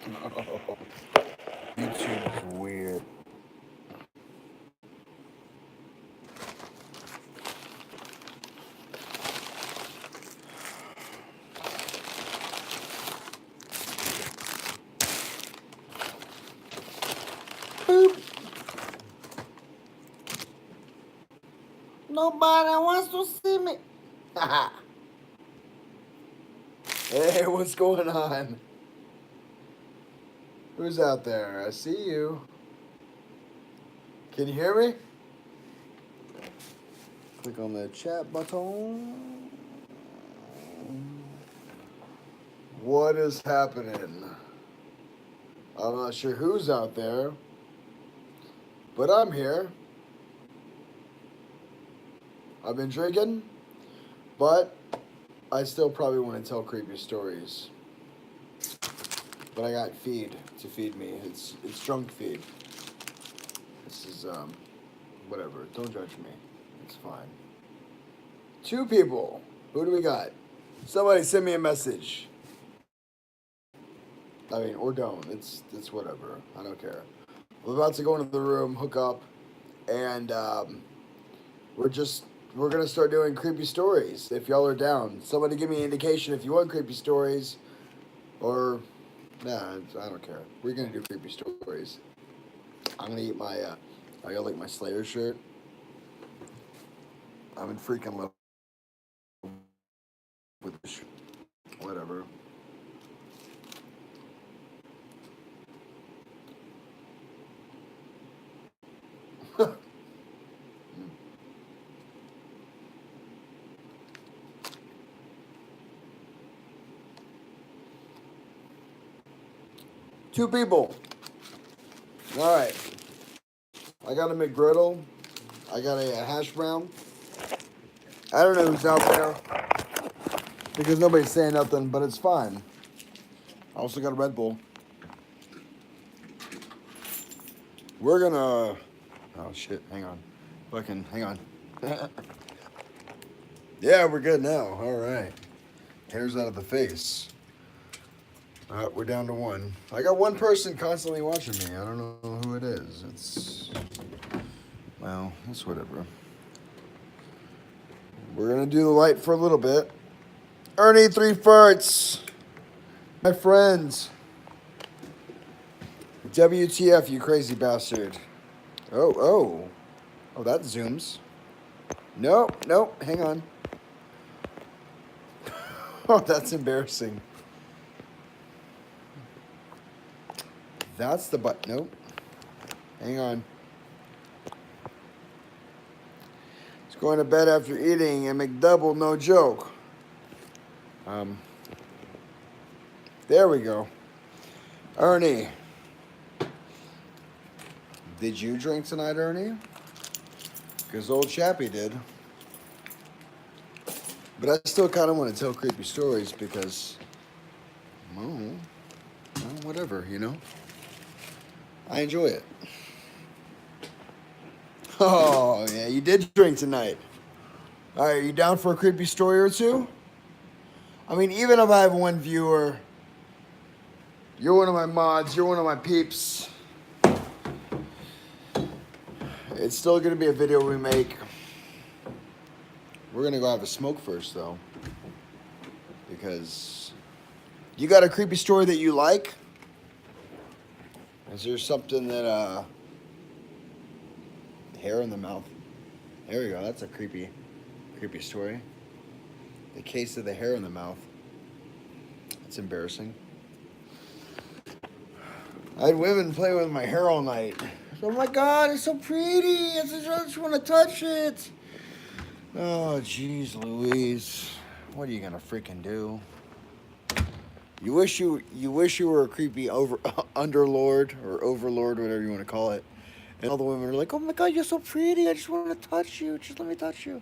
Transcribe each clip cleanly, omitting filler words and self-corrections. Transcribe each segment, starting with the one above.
Oh, YouTube is weird. Boop. Nobody wants to see me. Hey, what's going on? Who's out there? I see you. Can you hear me? Click on the chat button. What is happening? I'm not sure who's out there, but I'm here. I've been drinking, but I still probably want to tell creepy stories. But I got feed to feed me. It's drunk feed. This is whatever. Don't judge me. It's fine. Two people. Who do we got? Somebody send me a message. I mean, or don't. It's whatever. I don't care. We're about to go into the room, hook up, and we're just we're gonna start doing creepy stories. If y'all are down, somebody give me an indication if you want creepy stories, or nah, I don't care. We're gonna do creepy stories. I'm gonna eat my I got like my Slayer shirt. I'm in freaking love with this. Whatever. Two people. All right. I got a McGriddle. I got a hash brown. I don't know who's out there because nobody's saying nothing, but it's fine. I also got a Red Bull. We're gonna. Oh shit! Hang on. Fucking hang on. Yeah, we're good now. All right. Hair's out of the face. We're down to one. I got one person constantly watching me. I don't know who it is. Well, it's whatever. We're gonna do the light for a little bit. Ernie Three Farts. My friends. WTF, you crazy bastard. Oh, oh. Oh, that zooms. Nope, nope, hang on. Oh, that's embarrassing. That's the butt. Nope. Hang on. It's going to bed after eating a McDouble, no joke. There we go. Ernie. Did you drink tonight, Ernie? Because old Chappie did. But I still kind of want to tell creepy stories because, well, whatever, you know? I enjoy it. Oh, yeah, you did drink tonight. All right, are you down for a creepy story or two? I mean, even if I have one viewer, you're one of my mods, you're one of my peeps. It's still going to be a video we make. We're going to go have a smoke first, though. Because you got a creepy story that you like? Is there something that, hair in the mouth? There we go. That's a creepy story. The case of the hair in the mouth. That's embarrassing. I had women play with my hair all night. Oh my God, it's so pretty. I just want to touch it. Oh, jeez, Louise. What are you gonna freaking do? You wish you were a creepy underlord or overlord, whatever you want to call it. And all the women are like, "Oh my God, you're so pretty. I just want to touch you. Just let me touch you."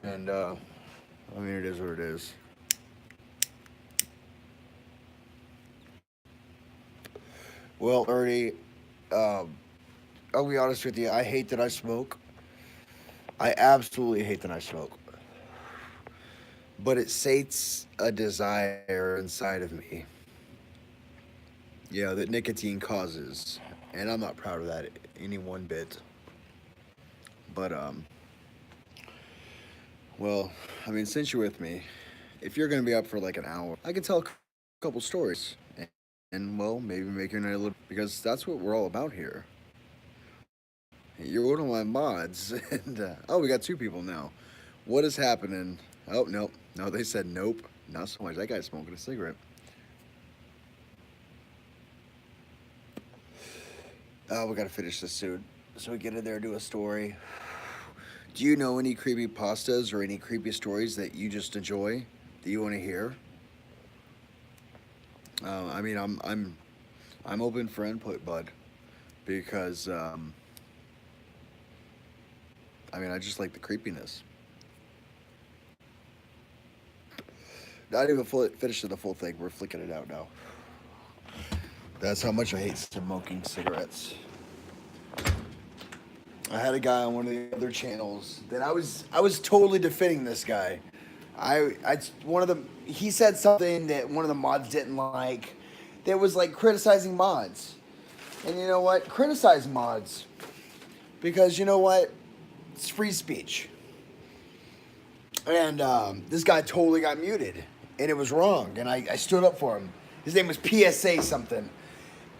And I mean, it is what it is. Well, Ernie, I'll be honest with you. I hate that I smoke. I absolutely hate that I smoke. But it sates a desire inside of me. that nicotine causes. And I'm not proud of that any one bit. But, well, I mean, since you're with me, if you're going to be up for like an hour, I can tell a couple stories. And well, maybe make your night a little, because that's what we're all about here. You're one of my mods, and oh, we got two people now. What is happening? Oh, nope. No, they said nope. Not so much. That guy's smoking a cigarette. Oh, we gotta finish this soon. So we get in there and do a story. Do you know any creepy pastas or any creepy stories that you just enjoy that you want to hear? I mean, I'm open for input, bud, because I mean, I just like the creepiness. Not even finishing the full thing. We're flicking it out now. That's how much I hate smoking cigarettes. I had a guy on one of the other channels that I was totally defending this guy. I one of the he said something that one of the mods didn't like. That was like criticizing mods, and you know what? Criticize mods because you know what? It's free speech. And this guy totally got muted, and it was wrong. And I stood up for him. His name was PSA something.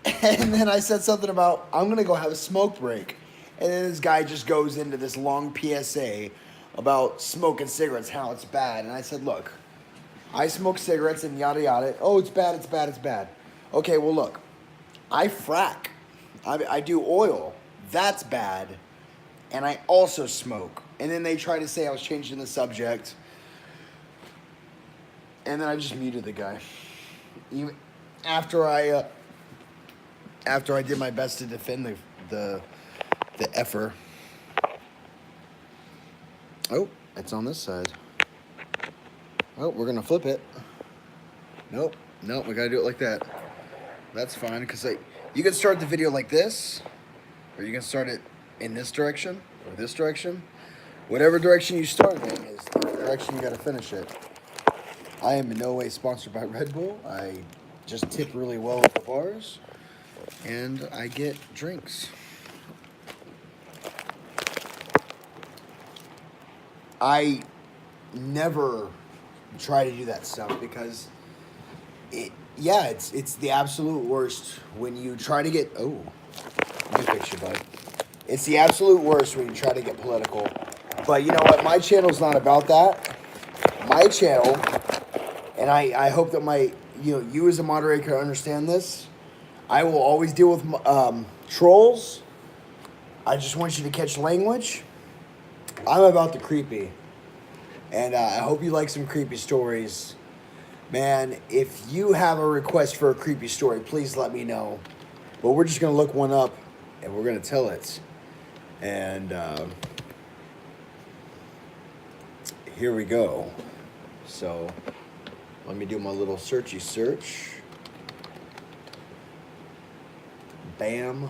And then I said something about, I'm going to go have a smoke break. And then this guy just goes into this long PSA about smoking cigarettes, how it's bad. And I said, look, I smoke cigarettes and yada yada. Oh, it's bad, it's bad, it's bad. Okay, well, look, I frack. I do oil. That's bad. And I also smoke. And then they try to say I was changing the subject. And then I just muted the guy. Even after I did my best to defend the effer. Oh, it's on this side. Oh, we're gonna flip it. Nope, we gotta do it like that. That's fine, because you can start the video like this, or you can start it in this direction, or this direction. Whatever direction you start in is the direction you gotta finish it. I am in no way sponsored by Red Bull. I just tip really well at the bars, and I get drinks. I never try to do that stuff because it's the absolute worst when you try to get let me fix you, bud. It's the absolute worst when you try to get political. But you know what? My channel's not about that. My channel, and I hope that you as a moderator can understand this. I will always deal with trolls. I just want you to catch language. I'm about the creepy. And I hope you like some creepy stories. Man, if you have a request for a creepy story, please let me know. But we're just going to look one up, and we're going to tell it. And here we go. So, let me do my little searchy search. Bam.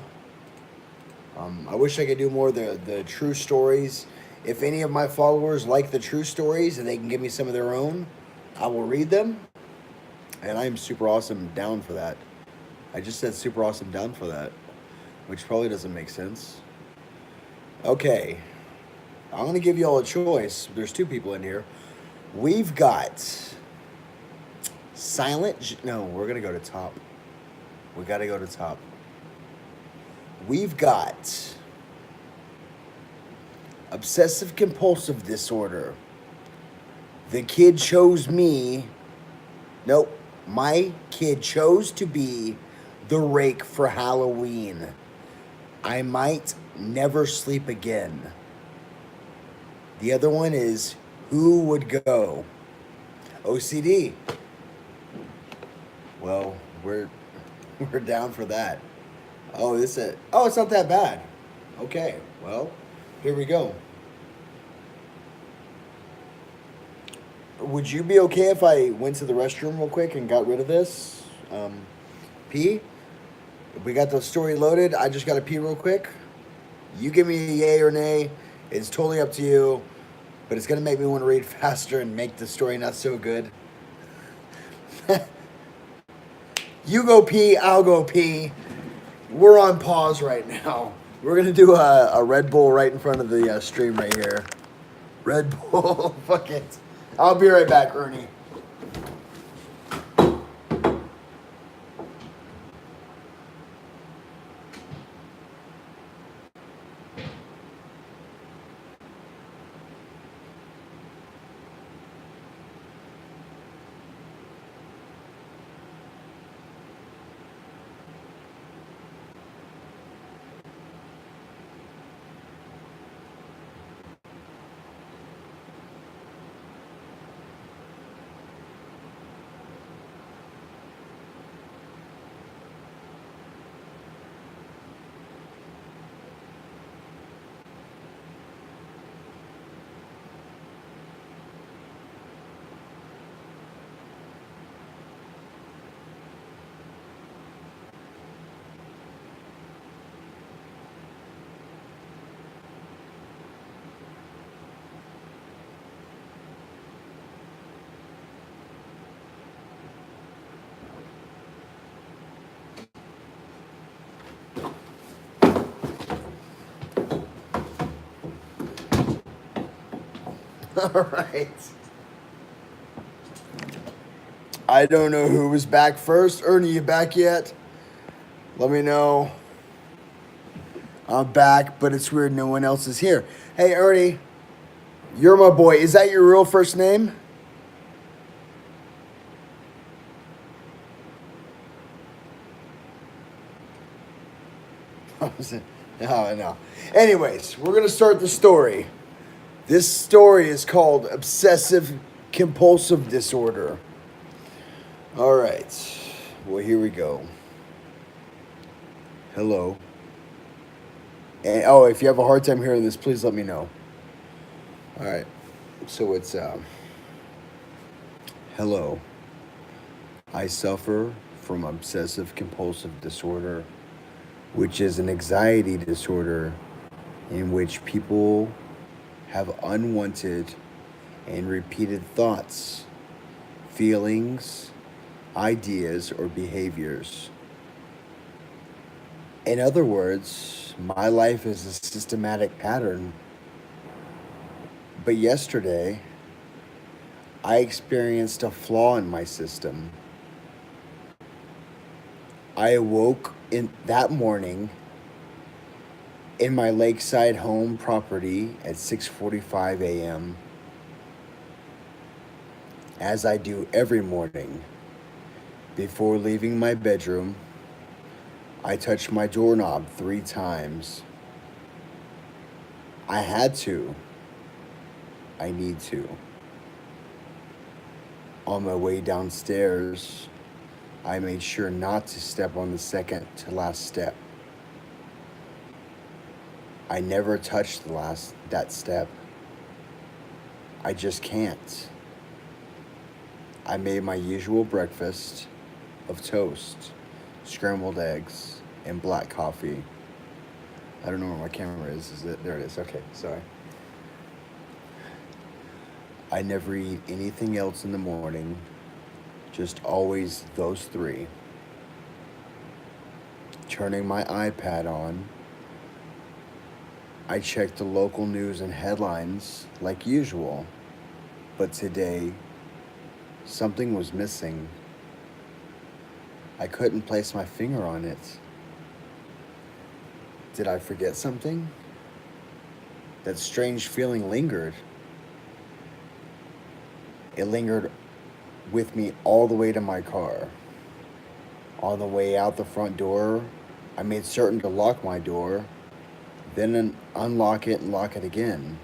I wish I could do more of the true stories. If any of my followers like the true stories and they can give me some of their own, I will read them. And I am super awesome down for that. I just said super awesome down for that, which probably doesn't make sense. Okay. I'm going to give you all a choice. There's two people in here. We've got No, we're going to go to top. We got to go to top. We've got Obsessive Compulsive Disorder. The kid chose me. Nope. My kid chose to be the rake for Halloween. I might never sleep again. The other one is who would go? OCD. Well, we're down for that. Oh, it's not that bad. Okay, well, here we go. Would you be okay if I went to the restroom real quick and got rid of this? Pee? We got the story loaded. I just got to pee real quick. You give me a yay or nay. It's totally up to you. But it's going to make me want to read faster and make the story not so good. You go pee, I'll go pee. We're on pause right now. We're gonna do a Red Bull right in front of the stream right here. Red Bull, fuck it. I'll be right back, Ernie. All right. I don't know who was back first. Ernie, you back yet? Let me know. I'm back, but it's weird no one else is here. Hey, Ernie, you're my boy. Is that your real first name? No. Anyways, we're going to start the story. This story is called Obsessive Compulsive Disorder. All right. Well, here we go. Hello. And if you have a hard time hearing this, please let me know. All right. So it's hello. I suffer from obsessive compulsive disorder, which is an anxiety disorder in which people have unwanted and repeated thoughts, feelings, ideas, or behaviors. In other words, my life is a systematic pattern. But yesterday, I experienced a flaw in my system. I awoke in that morning in my lakeside home property at 6:45 a.m. as I do every morning. Before leaving my bedroom, I touched my doorknob 3 times. I had to. I need to. On my way downstairs, I made sure not to step on the second to last step. I never touched that step. I just can't. I made my usual breakfast of toast, scrambled eggs, and black coffee. I don't know where my camera is. Is it? There it is. Okay, sorry. I never eat anything else in the morning, just always those 3. Turning my iPad on, I checked the local news and headlines like usual, but today, something was missing. I couldn't place my finger on it. Did I forget something? That strange feeling lingered. It lingered with me all the way to my car. On the way out the front door, I made certain to lock my door, then unlock it and lock it again.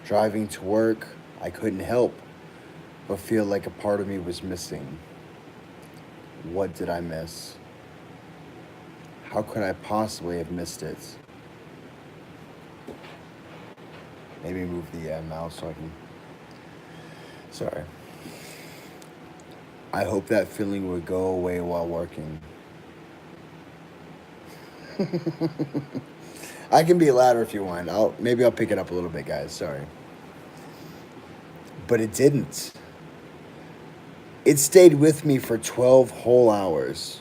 Driving to work, I couldn't help but feel like a part of me was missing. What did I miss? How could I possibly have missed it? Maybe move the mouse so I can... Sorry. I hope that feeling would go away while working. I can be louder if you want. Maybe I'll pick it up a little bit, guys. Sorry. But it didn't. It stayed with me for 12 whole hours.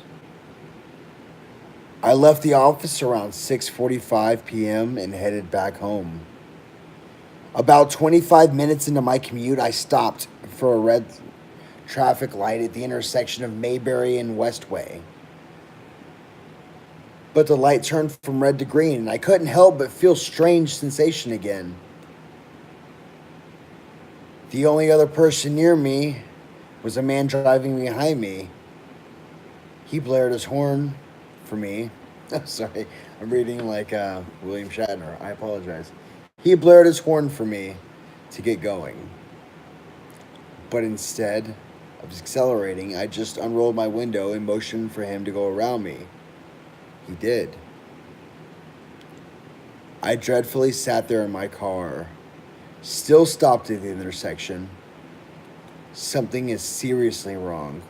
I left the office around 6:45 p.m. and headed back home. About 25 minutes into my commute, I stopped for a red traffic light at the intersection of Mayberry and Westway. But the light turned from red to green, and I couldn't help but feel strange sensation again. The only other person near me was a man driving behind me. He blared his horn for me. Sorry, I'm reading like William Shatner. I apologize. He blared his horn for me to get going. But instead of accelerating, I just unrolled my window and motioned for him to go around me. He did. I dreadfully sat there in my car, still stopped at the intersection. Something is seriously wrong.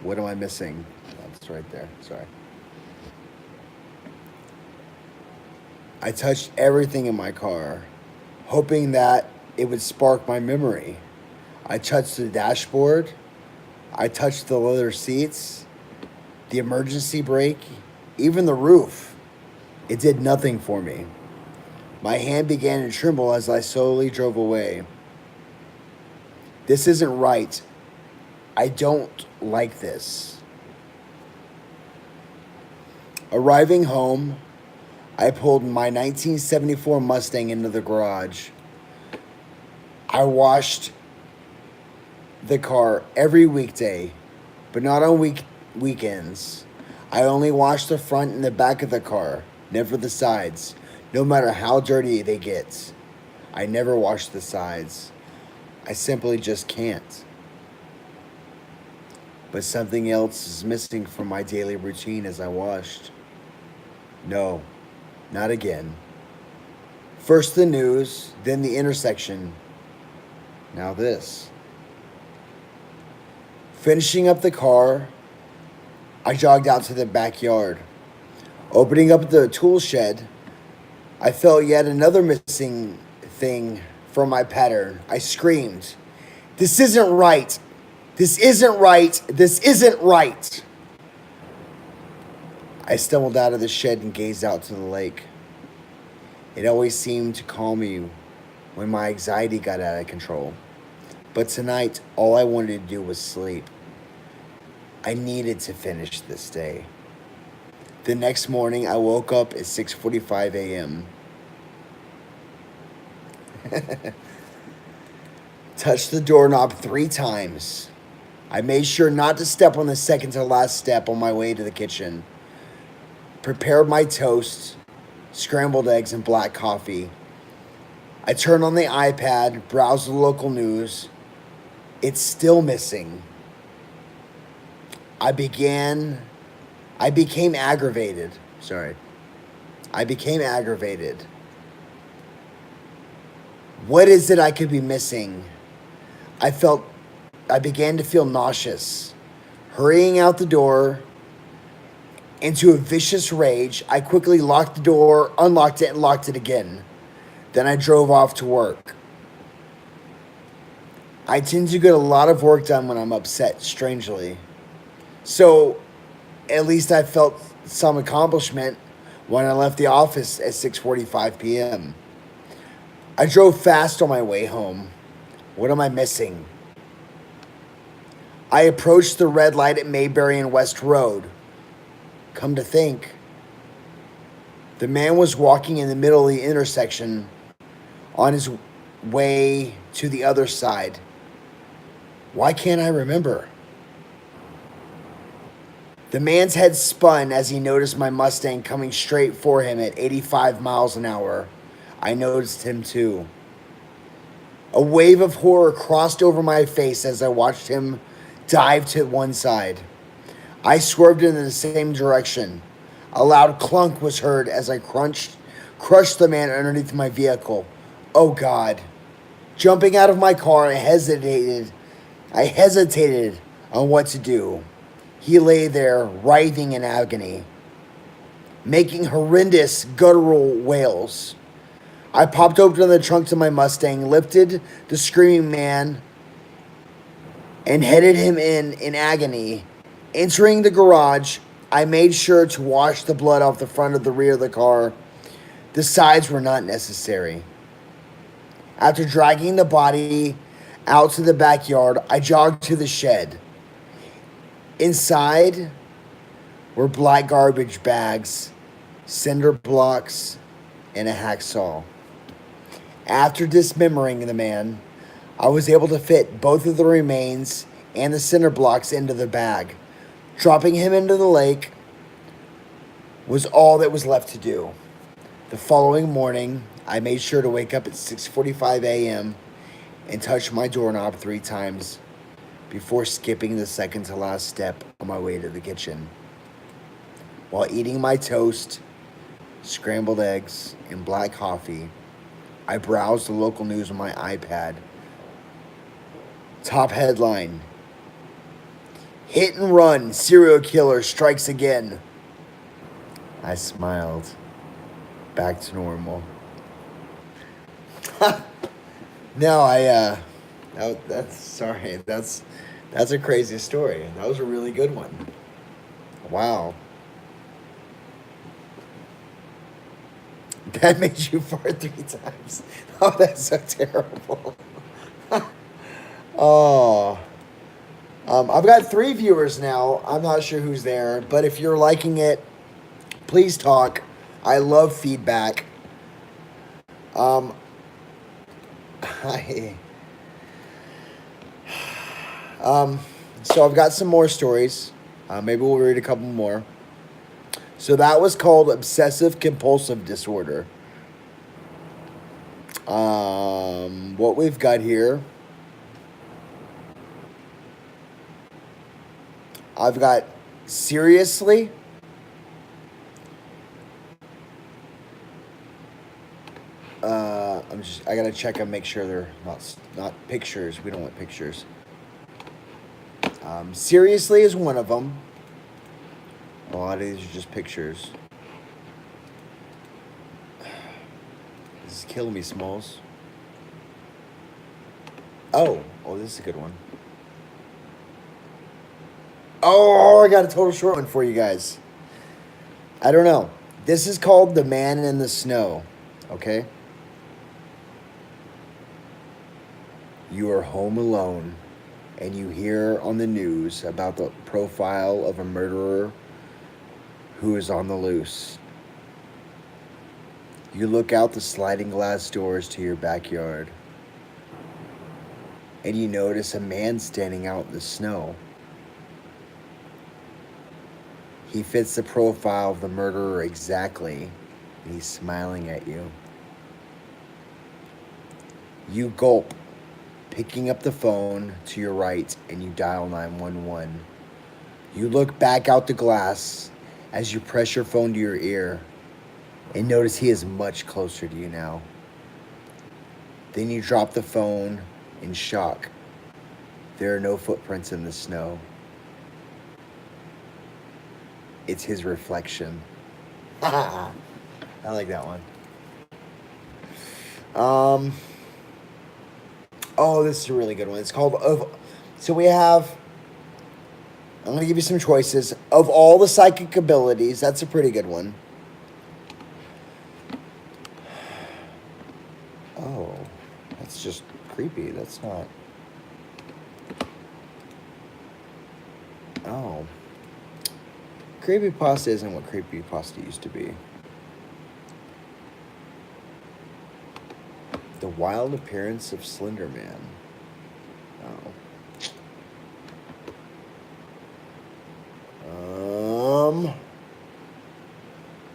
What am I missing? That's right there. Sorry. I touched everything in my car, hoping that it would spark my memory. I touched the dashboard. I touched the leather seats, the emergency brake, even the roof. It did nothing for me. My hand began to tremble as I slowly drove away. This isn't right. I don't like this. Arriving home, I pulled my 1974 Mustang into the garage. I washed the car every weekday, but not on weekends. I only washed the front and the back of the car, never the sides, no matter how dirty they get. I never wash the sides. I simply just can't. But something else is missing from my daily routine as I washed. No, not again. First the news, then the intersection. Now this. Finishing up the car, I jogged out to the backyard. Opening up the tool shed, I felt yet another missing thing from my pattern. I screamed, "This isn't right! This isn't right! This isn't right!" I stumbled out of the shed and gazed out to the lake. It always seemed to calm me when my anxiety got out of control. But tonight, all I wanted to do was sleep. I needed to finish this day. The next morning, I woke up at 6:45 a.m. Touched the doorknob 3 times. I made sure not to step on the second to last step on my way to the kitchen. Prepared my toast, scrambled eggs, and black coffee. I turned on the iPad, browsed the local news. It's still missing. I became aggravated. I became aggravated. What is it I could be missing? I began to feel nauseous. Hurrying out the door into a vicious rage, I quickly locked the door, unlocked it, and locked it again. Then I drove off to work. I tend to get a lot of work done when I'm upset, strangely. So, at least I felt some accomplishment when I left the office at 6:45 p.m. I drove fast on my way home. What am I missing? I approached the red light at Mayberry and West Road. Come to think, the man was walking in the middle of the intersection on his way to the other side. Why can't I remember? The man's head spun as he noticed my Mustang coming straight for him at 85 miles an hour. I noticed him too. A wave of horror crossed over my face as I watched him dive to one side. I swerved in the same direction. A loud clunk was heard as I crushed the man underneath my vehicle. Oh God. Jumping out of my car, I hesitated on what to do. He lay there, writhing in agony, making horrendous guttural wails. I popped open the trunk to my Mustang, lifted the screaming man, and headed him in agony. Entering the garage, I made sure to wash the blood off the front of the rear of the car. The sides were not necessary. After dragging the body out to the backyard, I jogged to the shed. Inside were black garbage bags, cinder blocks, and a hacksaw. After dismembering the man, I was able to fit both of the remains and the cinder blocks into the bag. Dropping him into the lake was all that was left to do. The following morning, I made sure to wake up at 6:45 a.m. and touch my doorknob 3 times before skipping the second to last step on my way to the kitchen. While eating my toast, scrambled eggs, and black coffee, I browsed the local news on my iPad. Top headline: Hit and run, serial killer strikes again. I smiled. Back to normal. No, that's a crazy story. That was a really good one. Wow. That made you fart 3 times. Oh, that's so terrible. Oh. I've got 3 viewers now. I'm not sure who's there, but if you're liking it, please talk. I love feedback. So I've got some more stories. Maybe we'll read a couple more. So that was called Obsessive Compulsive Disorder. What we've got here, I've got seriously. I gotta check and make sure they're not pictures. We don't want pictures. Seriously is one of them. A lot of these are just pictures. This is killing me, Smalls. Oh, this is a good one. Oh, I got a total short one for you guys. I don't know. This is called The Man in the Snow. Okay? You are home alone, and you hear on the news about the profile of a murderer who is on the loose. You look out the sliding glass doors to your backyard, and you notice a man standing out in the snow. He fits the profile of the murderer exactly, and he's smiling at you. You gulp, picking up the phone to your right, and you dial 911. You look back out the glass as you press your phone to your ear and notice he is much closer to you now. Then you drop the phone in shock. There are no footprints in the snow. It's his reflection. I like that one. Oh, this is a really good one. It's called so we have, I'm going to give you some choices. Of all the psychic abilities, that's a pretty good one. Oh, that's just creepy. That's not. Oh. Creepypasta isn't what creepypasta used to be. The wild appearance of Slender Man. Oh.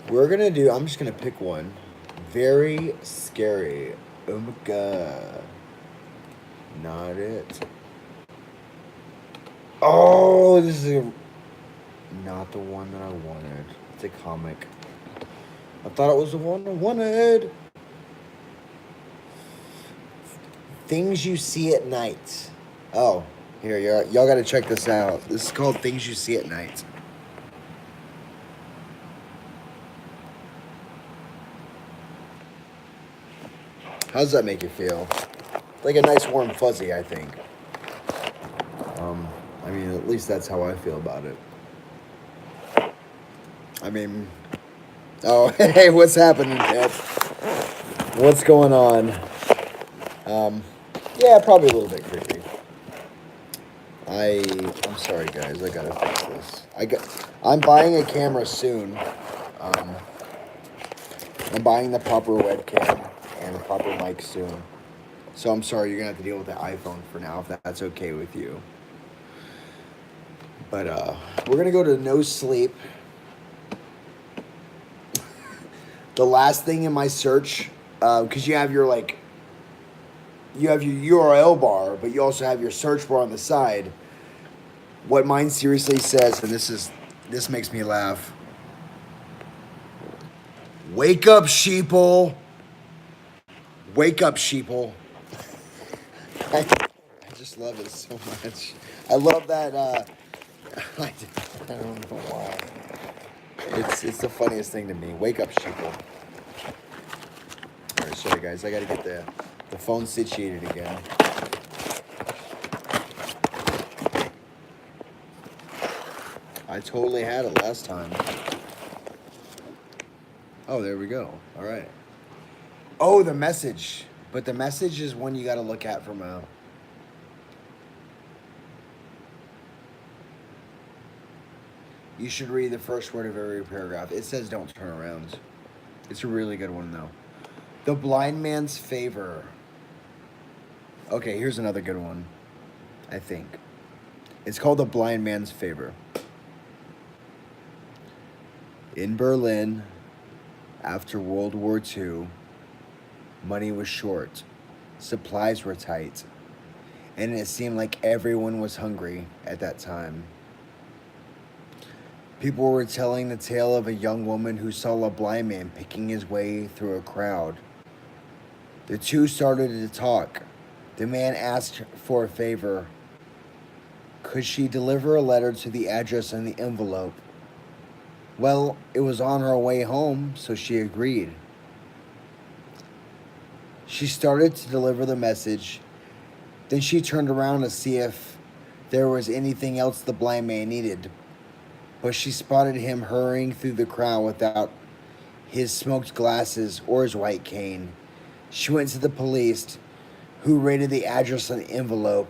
We're gonna do, I'm just gonna pick one. Very scary. Oh my god. Not it. Oh, this is not the one that I wanted. It's a comic. I thought it was the one I wanted. Things You See at Night. Oh, here, y'all gotta check this out. This is called Things You See at Night. How does that make you feel? Like a nice warm fuzzy, I think. I mean, at least that's how I feel about it. I mean, oh, hey, what's happening, Ted? What's going on? Yeah, probably a little bit creepy. I'm sorry, guys. I gotta fix this. I'm buying a camera soon. Um, I'm buying the proper webcam and the proper mic soon. So I'm sorry, you're gonna have to deal with the iPhone for now, if that's okay with you. But we're gonna go to no sleep. The last thing in my search, because you have your URL bar, but you also have your search bar on the side. What mine seriously says, and this makes me laugh. Wake up, sheeple. Wake up, sheeple. I just love it so much. I love that. I don't know why. It's the funniest thing to me. Wake up, sheeple. All right, sorry guys. I gotta get the phone situated again. I totally had it last time. Oh, there we go. All right. Oh, the message. But the message is one you got to look at from a... You should read the first word of every paragraph. It says don't turn around. It's a really good one, though. The blind man's favor. Okay, here's another good one, I think. It's called The Blind Man's Favor. In Berlin, after World War II, money was short, supplies were tight, and it seemed like everyone was hungry at that time. People were telling the tale of a young woman who saw a blind man picking his way through a crowd. The two started to talk. The man asked for a favor. Could she deliver a letter to the address in the envelope? Well, it was on her way home, so she agreed. She started to deliver the message. Then she turned around to see if there was anything else the blind man needed. But she spotted him hurrying through the crowd without his smoked glasses or his white cane. She went to the police, who raided the address on the envelope.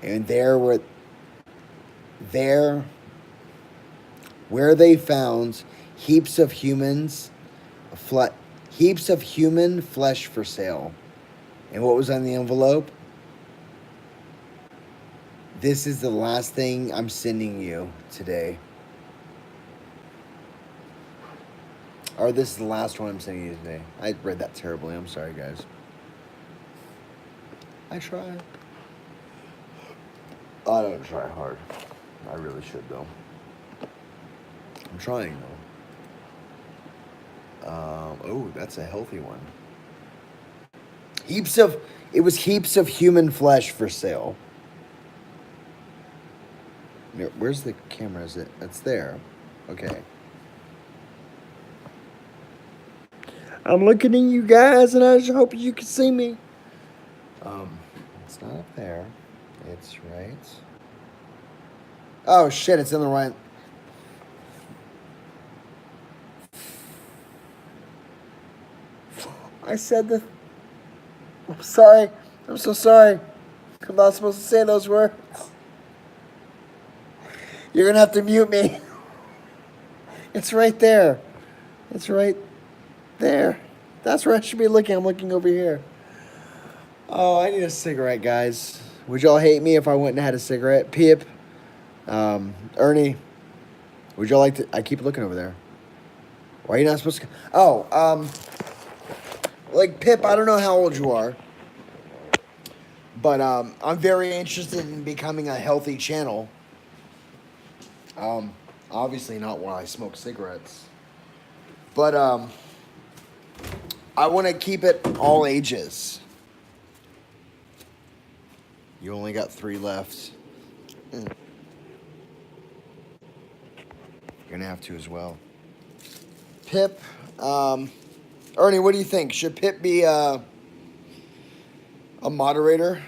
And there where they found heaps of human flesh for sale. And what was on the envelope? This is the last thing I'm sending you today. Or this is the last one I'm sending you today. I read that terribly. I'm sorry, guys. I tried. I don't try hard. I really should, though. I'm trying, though. Oh, that's a healthy one. It was heaps of human flesh for sale. Where's the camera? Is it? It's there. Okay. I'm looking at you guys, and I just hope you can see me. It's not up there. It's right. Oh shit! It's in the right. I said the. I'm sorry. I'm so sorry. I'm not supposed to say those words. You're gonna have to mute me. It's right there. It's right there. That's where I should be looking. I'm looking over here. Oh, I need a cigarette, guys. Would y'all hate me if I went and had a cigarette? Pip, Ernie, would y'all like to? I keep looking over there. Why are you not supposed to? Oh, like Pip, I don't know how old you are, but I'm very interested in becoming a healthy channel. Obviously not while I smoke cigarettes, but I want to keep it all ages. You only got 3 left. You're gonna have to as well. Pip, Ernie, what do you think? Should Pip be a moderator?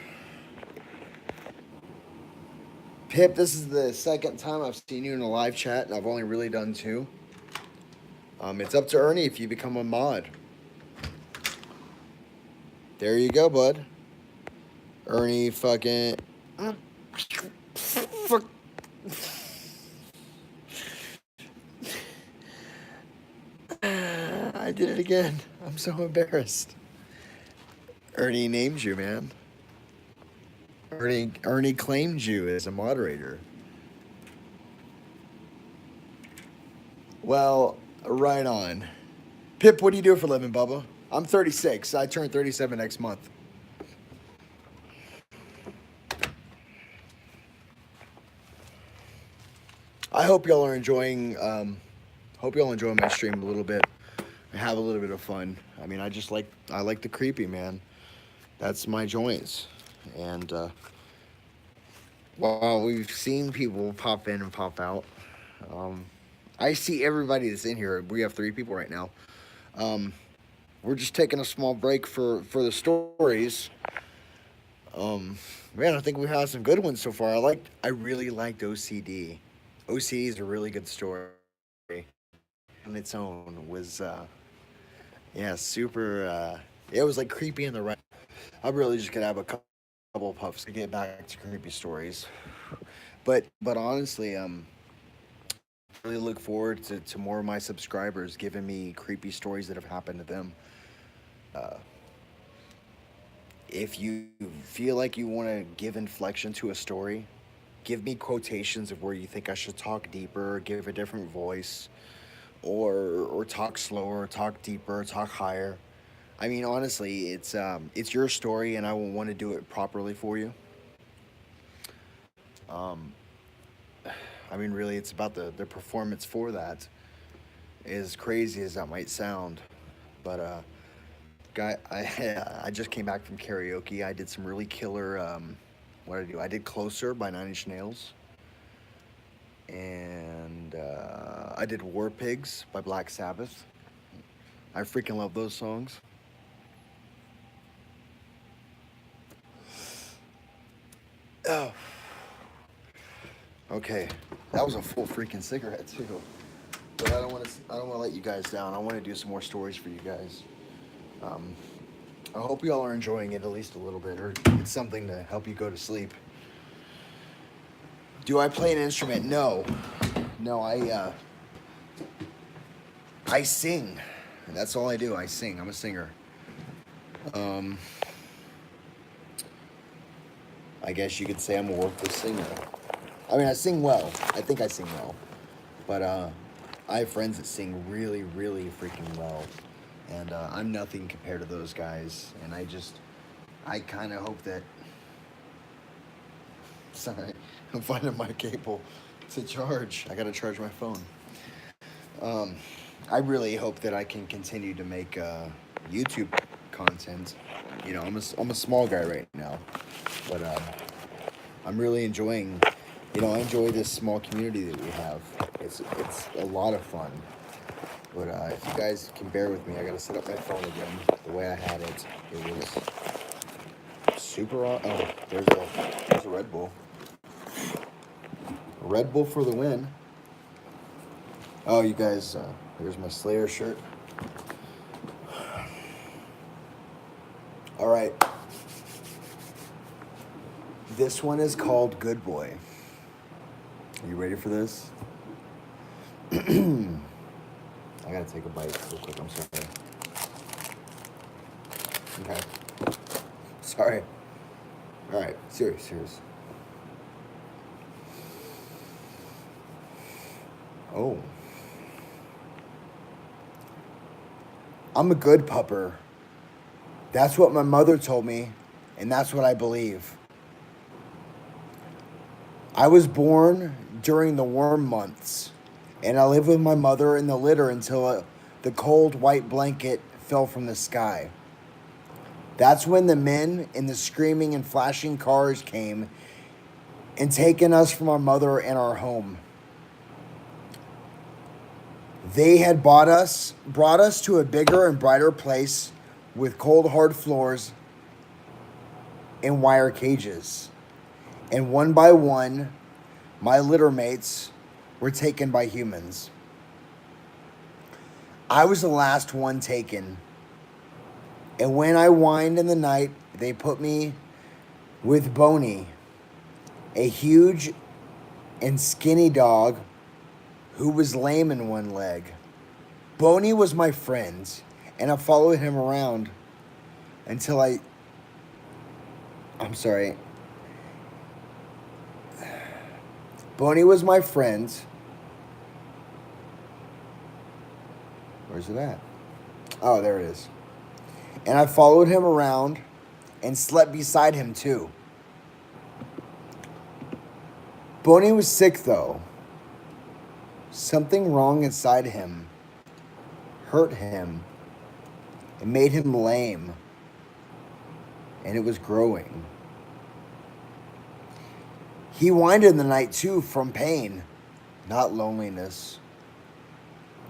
Pip, this is the second time I've seen you in a live chat, and I've only really done 2. It's up to Ernie if you become a mod. There you go, bud. Ernie fucking... Fuck. I did it again. I'm so embarrassed. Ernie named you, man. Ernie claimed you as a moderator. Well, right on. Pip, what do you do for a living, Bubba? I'm 36. I turn 37 next month. I hope y'all are enjoying. Hope y'all enjoy my stream a little bit. I have a little bit of fun. I mean, I like the creepy, man. That's my joints. And while we've seen people pop in and pop out, I see everybody that's in here. We have 3 people right now. We're just taking a small break for the stories. Man, I think we have some good ones so far. I really liked OCD. OCD is a really good story on its own. Was yeah, super. It was like creepy in the right. I'm really just gonna have a couple of puffs to get back to creepy stories. But honestly, really look forward to more of my subscribers giving me creepy stories that have happened to them. If you feel like you want to give inflection to a story, give me quotations of where you think I should talk deeper, give a different voice, or talk slower, talk deeper, talk higher. I mean, honestly, it's your story, and I will want to do it properly for you. I mean, really, it's about the performance for that. As crazy as that might sound, but guy, I just came back from karaoke. I did some really killer. What did I do? I did "Closer" by 9 Inch Nails, and I did "War Pigs" by Black Sabbath. I freaking love those songs. Oh, okay, that was a full freaking cigarette too. But I don't want to let you guys down. I want to do some more stories for you guys. I hope y'all are enjoying it at least a little bit, or it's something to help you go to sleep. Do I play an instrument? No. I sing. That's all I do. I sing. I'm a singer. I guess you could say I'm a worthless singer. I mean, I sing well. I think I sing well. But I have friends that sing really, really freaking well. And I'm nothing compared to those guys. And I kind of hope that... Sorry, I'm finding my cable to charge. I got to charge my phone. I really hope that I can continue to make YouTube content. You know, I'm a small guy right now. But I'm really enjoying... You know, I enjoy this small community that we have. It's a lot of fun. But if you guys can bear with me, I gotta set up my phone again. The way I had it, it was super. Oh, there's a Red Bull. Red Bull for the win. Oh, you guys, here's my Slayer shirt. All right. This one is called Good Boy. Are you ready for this? I gotta take a bite real quick. I'm sorry. Okay. Sorry. All right. Serious. Oh. I'm a good pupper. That's what my mother told me, and that's what I believe. I was born during the warm months, and I lived with my mother in the litter until the cold white blanket fell from the sky. That's when the men in the screaming and flashing cars came and taken us from our mother and our home. They had brought us to a bigger and brighter place with cold hard floors and wire cages. And one by one, My litter mates were taken by humans. I was the last one taken. And when I whined in the night, they put me with Boney, a huge and skinny dog who was lame in one leg. Boney was my friend, and I followed him around until I'm sorry. Boney was my friend. Where's it at? Oh, there it is. And I followed him around and slept beside him too. Boney was sick though. Something wrong inside him hurt him. It made him lame. And it was growing. He whined in the night too from pain, not loneliness.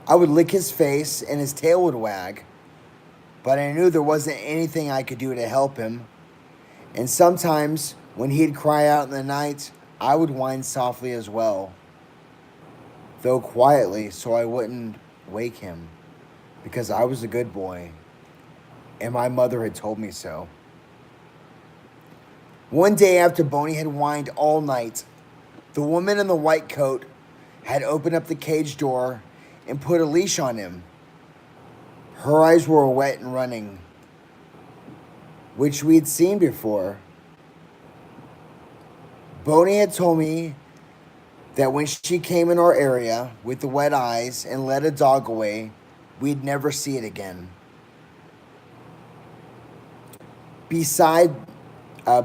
I would lick his face and his tail would wag, but I knew there wasn't anything I could do to help him. And sometimes when he'd cry out in the night, I would whine softly as well, though quietly so I wouldn't wake him, because I was a good boy, and my mother had told me so. One day after Boney had whined all night, the woman in the white coat had opened up the cage door and put a leash on him. Her eyes were wet and running, which we'd seen before. Boney had told me that when she came in our area with the wet eyes and led a dog away, we'd never see it again.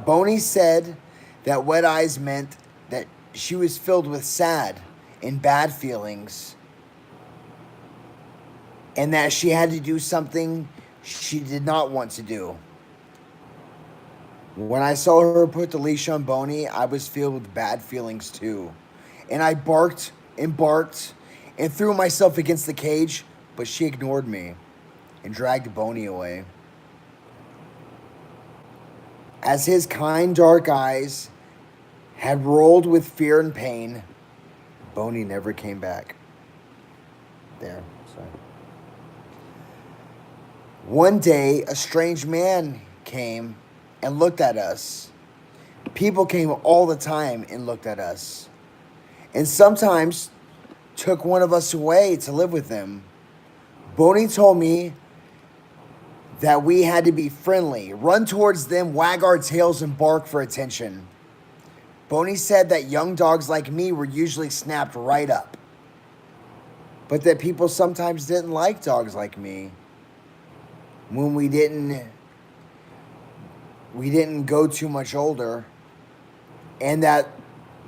Boney said that wet eyes meant that she was filled with sad and bad feelings, and that she had to do something she did not want to do. When I saw her put the leash on Boney, I was filled with bad feelings too. And I barked and threw myself against the cage, but she ignored me and dragged Boney away. As his kind, dark eyes had rolled with fear and pain, Boney never came back. There, sorry. One day, a strange man came and looked at us. People came all the time and looked at us, and sometimes took one of us away to live with them. Boney told me that we had to be friendly, run towards them, wag our tails, and bark for attention. Boney said that young dogs like me were usually snapped right up, but that people sometimes didn't like dogs like me when we didn't go too much older, and that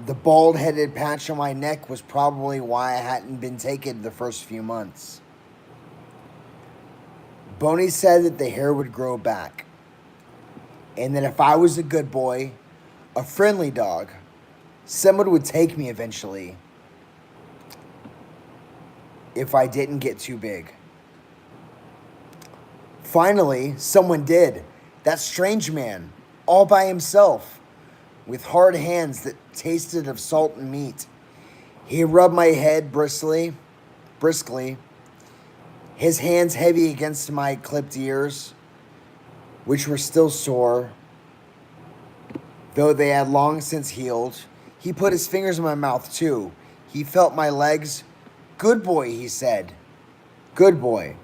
the bald-headed patch on my neck was probably why I hadn't been taken the first few months. Boney said that the hair would grow back, and that if I was a good boy, a friendly dog, someone would take me eventually if I didn't get too big. Finally, someone did. That strange man, all by himself, with hard hands that tasted of salt and meat. He rubbed my head briskly, his hands heavy against my clipped ears, which were still sore, though they had long since healed. He put his fingers in my mouth, too. He felt my legs. Good boy, he said. Good boy.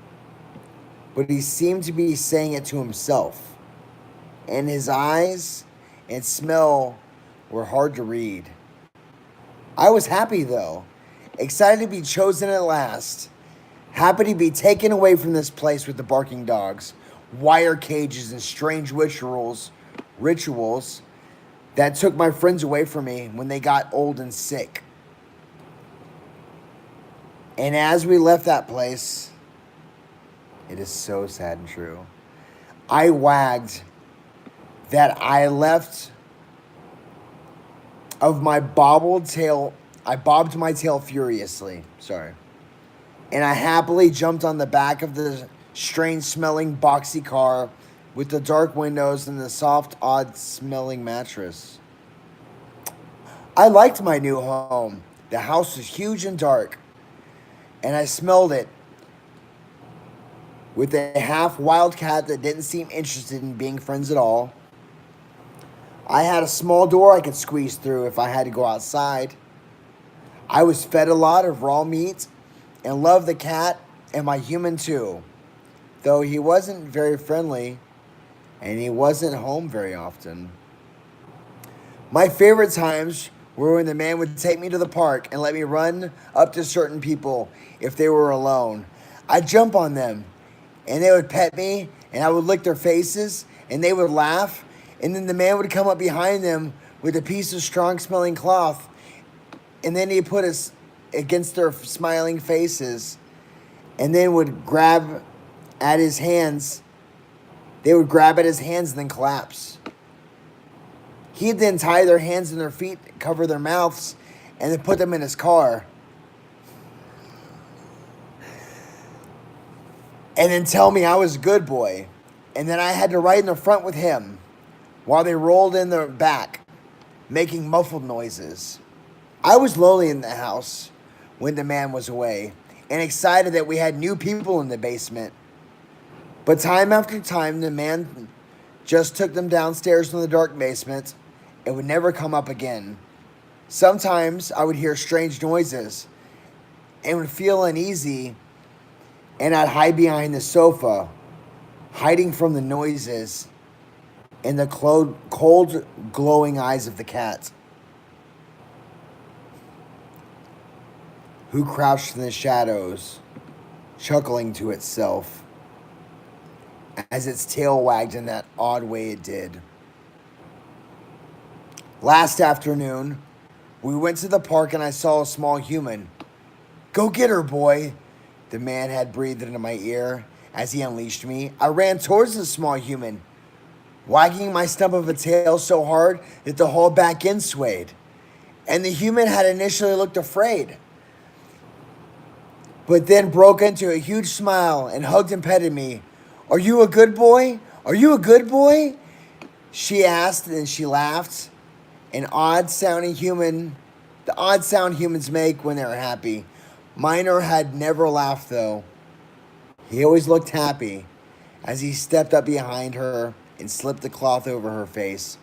But he seemed to be saying it to himself, and his eyes and smell were hard to read. I was happy, though, excited to be chosen at last. Happy to be taken away from this place with the barking dogs, wire cages, and strange rituals that took my friends away from me when they got old and sick. And as we left that place, it is so sad and true, I wagged that I left of my bobbled tail. I bobbed my tail furiously. Sorry. And I happily jumped on the back of the strange-smelling boxy car with the dark windows and the soft, odd-smelling mattress. I liked my new home. The house was huge and dark, and I smelled it with a half wild cat that didn't seem interested in being friends at all. I had a small door I could squeeze through if I had to go outside. I was fed a lot of raw meat and loved the cat and my human too, though he wasn't very friendly and he wasn't home very often. My favorite times were when the man would take me to the park and let me run up to certain people if they were alone. I'd jump on them and they would pet me and I would lick their faces and they would laugh, and then the man would come up behind them with a piece of strong smelling cloth, and then he'd put us against their smiling faces and then would grab at his hands. They would grab at his hands and then collapse. He'd then tie their hands and their feet, cover their mouths, and then put them in his car. And then tell me I was a good boy. And then I had to ride in the front with him while they rolled in the back, making muffled noises. I was lonely in the house when the man was away and excited that we had new people in the basement. But time after time, the man just took them downstairs in the dark basement and would never come up again. Sometimes I would hear strange noises and would feel uneasy, and I'd hide behind the sofa, hiding from the noises and the cold, glowing eyes of the cat, who crouched in the shadows, chuckling to itself as its tail wagged in that odd way it did. Last afternoon, we went to the park and I saw a small human. "Go get her, boy," the man had breathed into my ear as he unleashed me. I ran towards the small human, wagging my stump of a tail so hard that the whole back end swayed. And the human had initially looked afraid, but then broke into a huge smile and hugged and petted me. "Are you a good boy? Are you a good boy?" she asked, and she laughed. The odd sound humans make when they're happy. Minor had never laughed though. He always looked happy as he stepped up behind her and slipped the cloth over her face.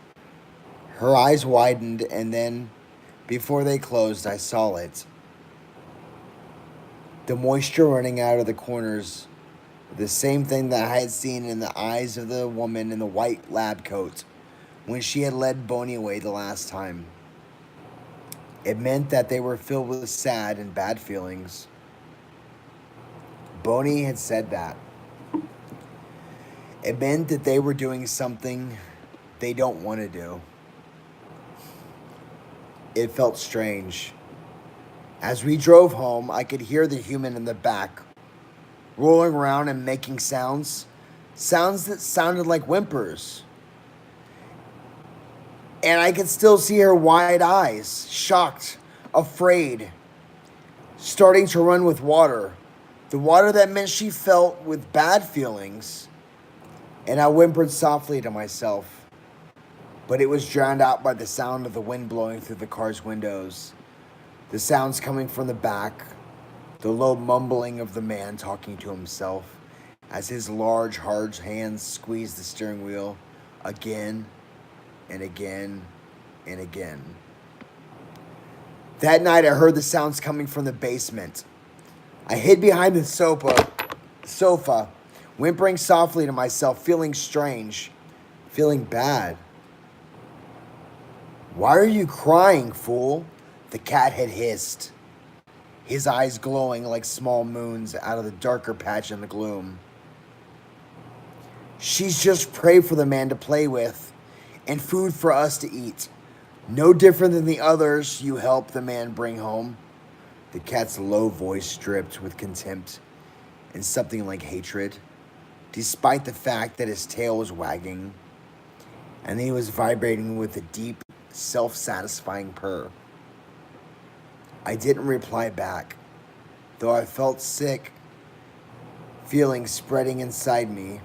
Her eyes widened, and then, before they closed, I saw it. The moisture running out of the corners, the same thing that I had seen in the eyes of the woman in the white lab coat when she had led Boney away the last time. It meant that they were filled with sad and bad feelings. Boney had said that. It meant that they were doing something they don't want to do. It felt strange. As we drove home, I could hear the human in the back rolling around and making sounds that sounded like whimpers. And I could still see her wide eyes, shocked, afraid, starting to run with water. The water that meant she felt with bad feelings. And I whimpered softly to myself, but it was drowned out by the sound of the wind blowing through the car's windows, the sounds coming from the back, the low mumbling of the man talking to himself as his large, hard hands squeezed the steering wheel again and again and again. That night I heard the sounds coming from the basement. I hid behind the sofa, whimpering softly to myself, feeling strange, feeling bad. "Why are you crying, fool?" the cat had hissed, his eyes glowing like small moons out of the darker patch in the gloom. "She's just prey for the man to play with and food for us to eat. No different than the others you help the man bring home." The cat's low voice dripped with contempt and something like hatred, despite the fact that his tail was wagging and he was vibrating with a deep, self-satisfying purr. I didn't reply back, though I felt sick, feelings spreading inside me,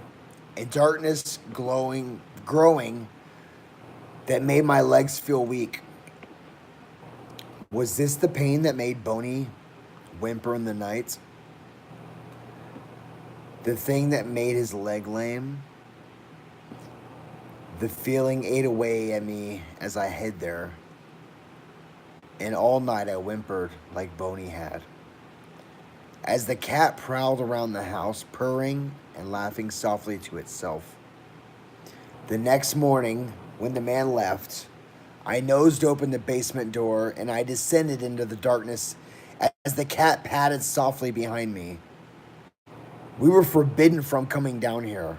a darkness growing that made my legs feel weak. Was this the pain that made Boney whimper in the night? The thing that made his leg lame? The feeling ate away at me as I hid there, and all night I whimpered like Boney had. As the cat prowled around the house, purring and laughing softly to itself. The next morning, when the man left, I nosed open the basement door and I descended into the darkness as the cat padded softly behind me. We were forbidden from coming down here,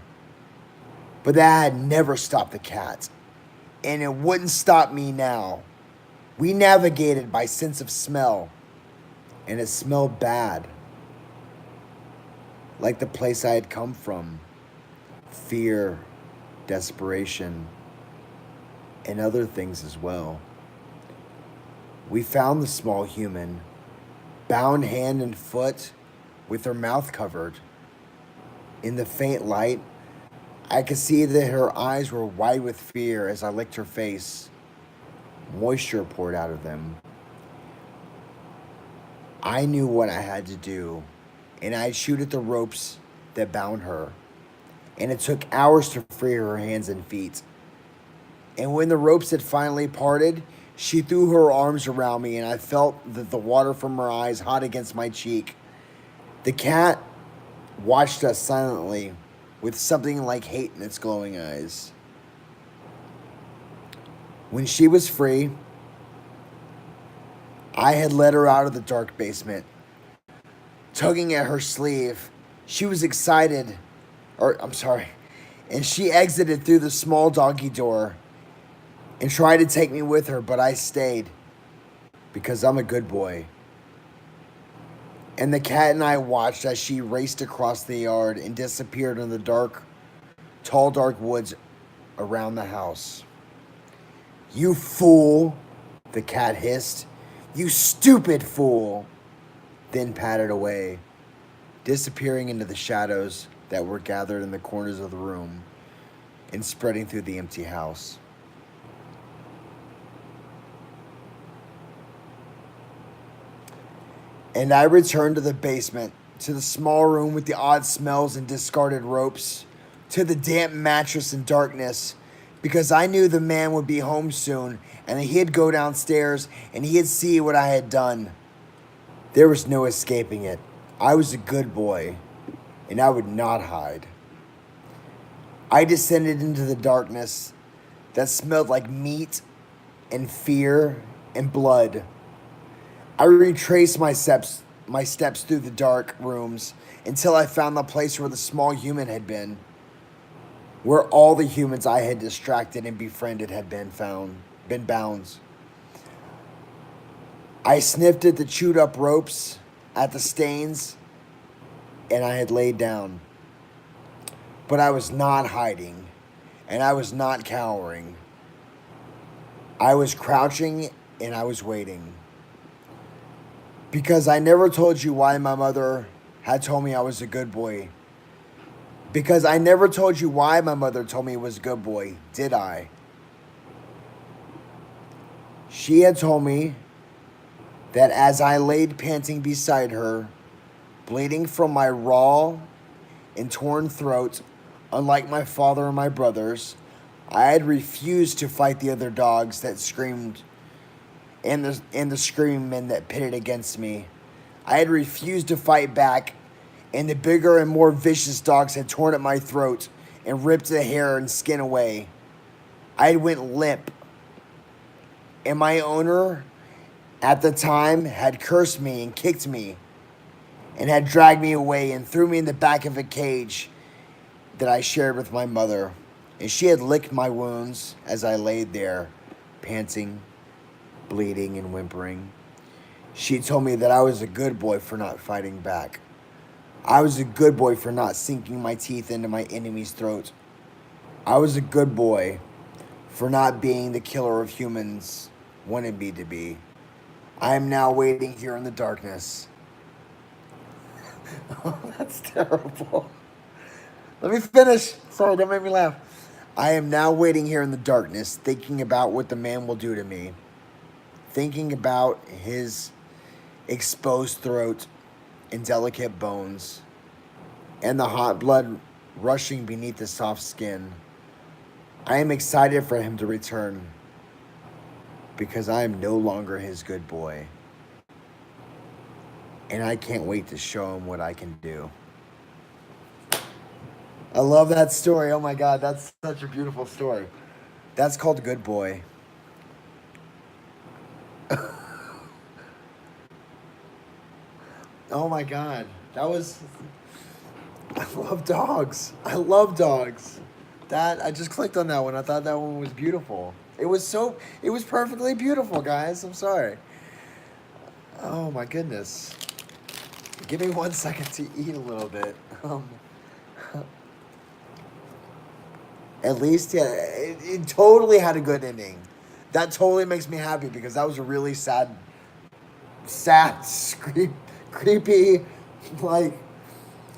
but that had never stopped the cat, and it wouldn't stop me now. We navigated by sense of smell, and it smelled bad, like the place I had come from. Fear, desperation, and other things as well. We found the small human, bound hand and foot, with her mouth covered. In the faint light, I could see that her eyes were wide with fear as I licked her face. Moisture poured out of them. I knew what I had to do, and I'd shoot at the ropes that bound her. And it took hours to free her hands and feet. And when the ropes had finally parted, she threw her arms around me, and I felt the water from her eyes hot against my cheek. The cat watched us silently with something like hate in its glowing eyes. When she was free, I had led her out of the dark basement. Tugging at her sleeve, she was excited, and she exited through the small doggy door and tried to take me with her, but I stayed because I'm a good boy. And the cat and I watched as she raced across the yard and disappeared in the tall dark woods around the house. "You fool," the cat hissed. "You stupid fool," then pattered away, disappearing into the shadows that were gathered in the corners of the room and spreading through the empty house. And I returned to the basement, to the small room with the odd smells and discarded ropes, to the damp mattress and darkness, because I knew the man would be home soon and that he'd go downstairs and he'd see what I had done. There was no escaping it. I was a good boy, and I would not hide. I descended into the darkness that smelled like meat and fear and blood. I retraced my steps through the dark rooms until I found the place where the small human had been, where all the humans I had distracted and befriended had been bound. I sniffed at the chewed up ropes, at the stains, and I had laid down. But I was not hiding, and I was not cowering. I was crouching, and I was waiting. Because I never told you why my mother had told me I was a good boy. Because I never told you why my mother told me I was a good boy, did I? She had told me that as I laid panting beside her, bleeding from my raw and torn throat, unlike my father and my brothers, I had refused to fight the other dogs that screamed and the screaming men that pitted against me. I had refused to fight back, and the bigger and more vicious dogs had torn at my throat and ripped the hair and skin away. I had went limp, and my owner at the time had cursed me and kicked me and had dragged me away and threw me in the back of a cage that I shared with my mother. And she had licked my wounds as I laid there, panting, bleeding, and whimpering. She told me that I was a good boy for not fighting back. I was a good boy for not sinking my teeth into my enemy's throat. I was a good boy for not being the killer of humans wanted me to be. I am now waiting here in the darkness. Oh, that's terrible. Let me finish. Sorry, don't make me laugh. I am now waiting here in the darkness, thinking about what the man will do to me. thinking about his exposed throat and delicate bones, and the hot blood rushing beneath the soft skin, I am excited for him to return because I am no longer his good boy. And I can't wait to show him what I can do. I love that story. Oh my God, that's such a beautiful story. That's called Good Boy. Oh my God, that was. I love dogs. I love dogs. That I just clicked on that one. I thought that one was beautiful. It was so. It was perfectly beautiful, guys. I'm sorry. Oh my goodness. Give me 1 second to eat a little bit. At least, yeah, it totally had a good ending. That totally makes me happy because that was a really sad, creepy, like,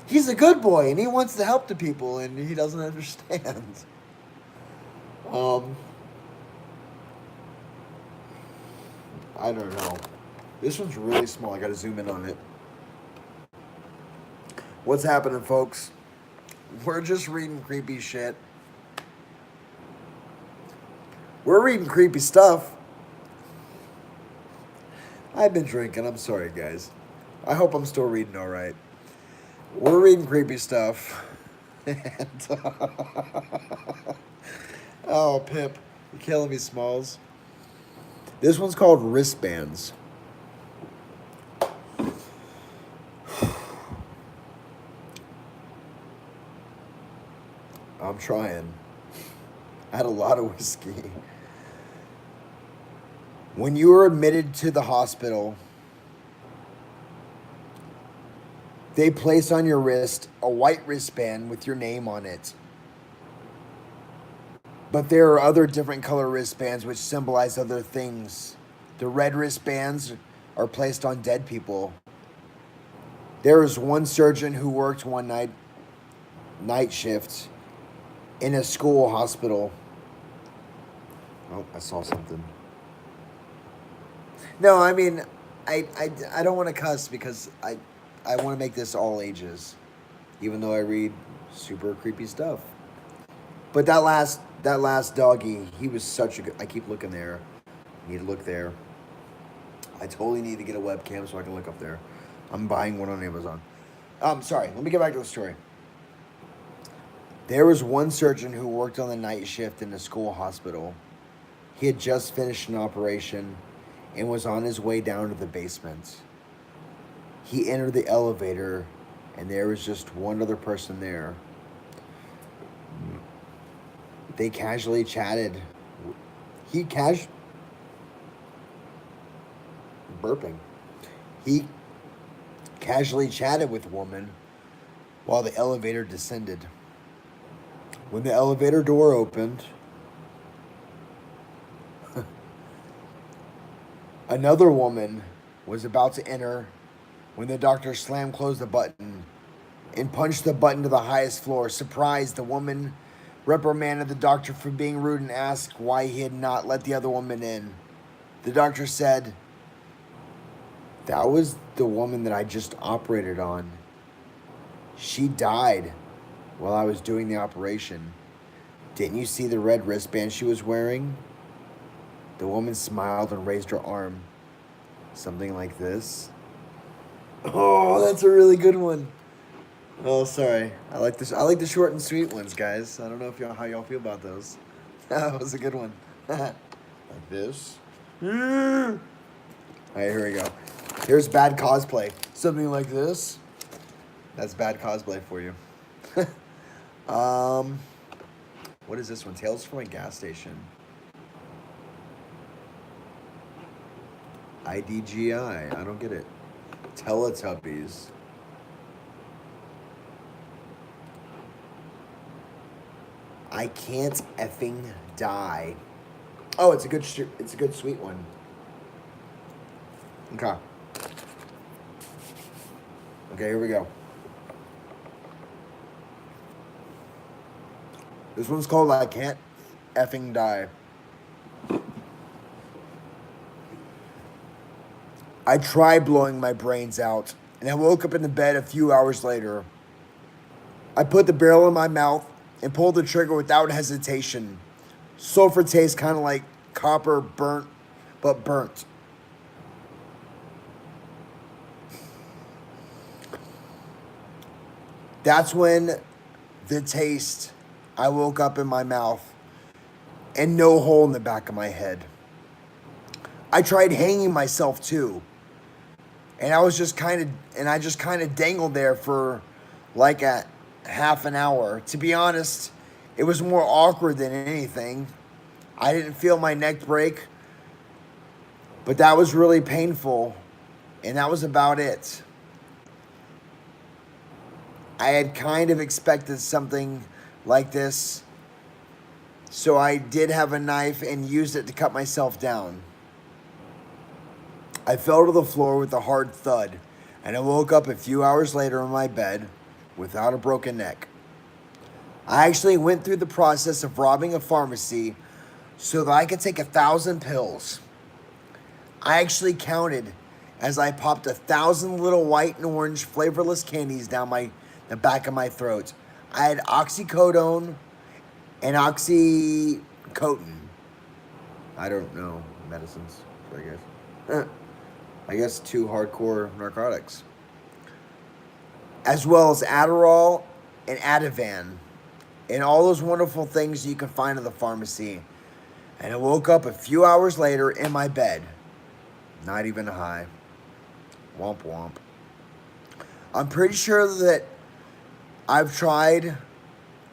he's a good boy and he wants to help the people and he doesn't understand. Um, I don't know. This one's really small. I gotta zoom in on it. What's happening, folks? We're just reading creepy shit. We're reading creepy stuff. I've been drinking. I'm sorry, guys. I hope I'm still reading all right. We're reading creepy stuff. And, oh, Pip. You're killing me, Smalls. This one's called Wristbands. I'm trying. I had a lot of whiskey. When you were admitted to the hospital, they place on your wrist a white wristband with your name on it. But there are other different color wristbands which symbolize other things. The red wristbands are placed on dead people. There was one surgeon who worked one night shift in a school hospital. Oh, I saw something. No, I mean, I don't want to cuss because I want to make this all ages, even though I read super creepy stuff. But that last doggy, he was such a good. I keep looking there. I need to look there. I totally need to get a webcam so I can look up there. I'm buying one on Amazon. Sorry. Let me get back to the story. There was one surgeon who worked on the night shift in the school hospital. He had just finished an operation and was on his way down to the basement. He entered the elevator, and there was just one other person there. They casually chatted. Burping. He casually chatted with a woman while the elevator descended. When the elevator door opened, another woman was about to enter when the doctor slammed closed the button and punched the button to the highest floor. Surprised, the woman reprimanded the doctor for being rude and asked why he had not let the other woman in. The doctor said, "That was the woman that I just operated on. She died while I was doing the operation. Didn't you see the red wristband she was wearing?" The woman smiled and raised her arm. Something like this. Oh, that's a really good one. Oh, sorry. I like this. I like the short and sweet ones, guys. I don't know if how y'all feel about those. That was a good one. Like this. All right, here we go. Here's bad cosplay. Something like this. That's bad cosplay for you. What is this one? Tales from a gas station. IDGI. I don't get it. Teletubbies. I can't effing die. Oh, it's a good sweet one. Okay. Okay, here we go. This one's called I Can't Effing Die. I tried blowing my brains out, and I woke up in the bed a few hours later. I put the barrel in my mouth and pulled the trigger without hesitation. Sulfur tastes kind of like copper burnt, but burnt. That's when the taste, I woke up in my mouth and no hole in the back of my head. I tried hanging myself too. And I just kind of dangled there for like a half an hour. To be honest, it was more awkward than anything. I didn't feel my neck break, but that was really painful, and that was about it. I had kind of expected something like this, so I did have a knife and used it to cut myself down. I fell to the floor with a hard thud, and I woke up a few hours later in my bed without a broken neck. I actually went through the process of robbing a pharmacy so that I could take 1,000 pills. I actually counted as I popped 1,000 little white and orange flavorless candies down the back of my throat. I had oxycodone and oxycontin. I don't know medicines, I guess. I guess 2 hardcore narcotics. As well as Adderall and Ativan. And all those wonderful things you can find at the pharmacy. And I woke up a few hours later in my bed. Not even high. Womp womp. I'm pretty sure that I've tried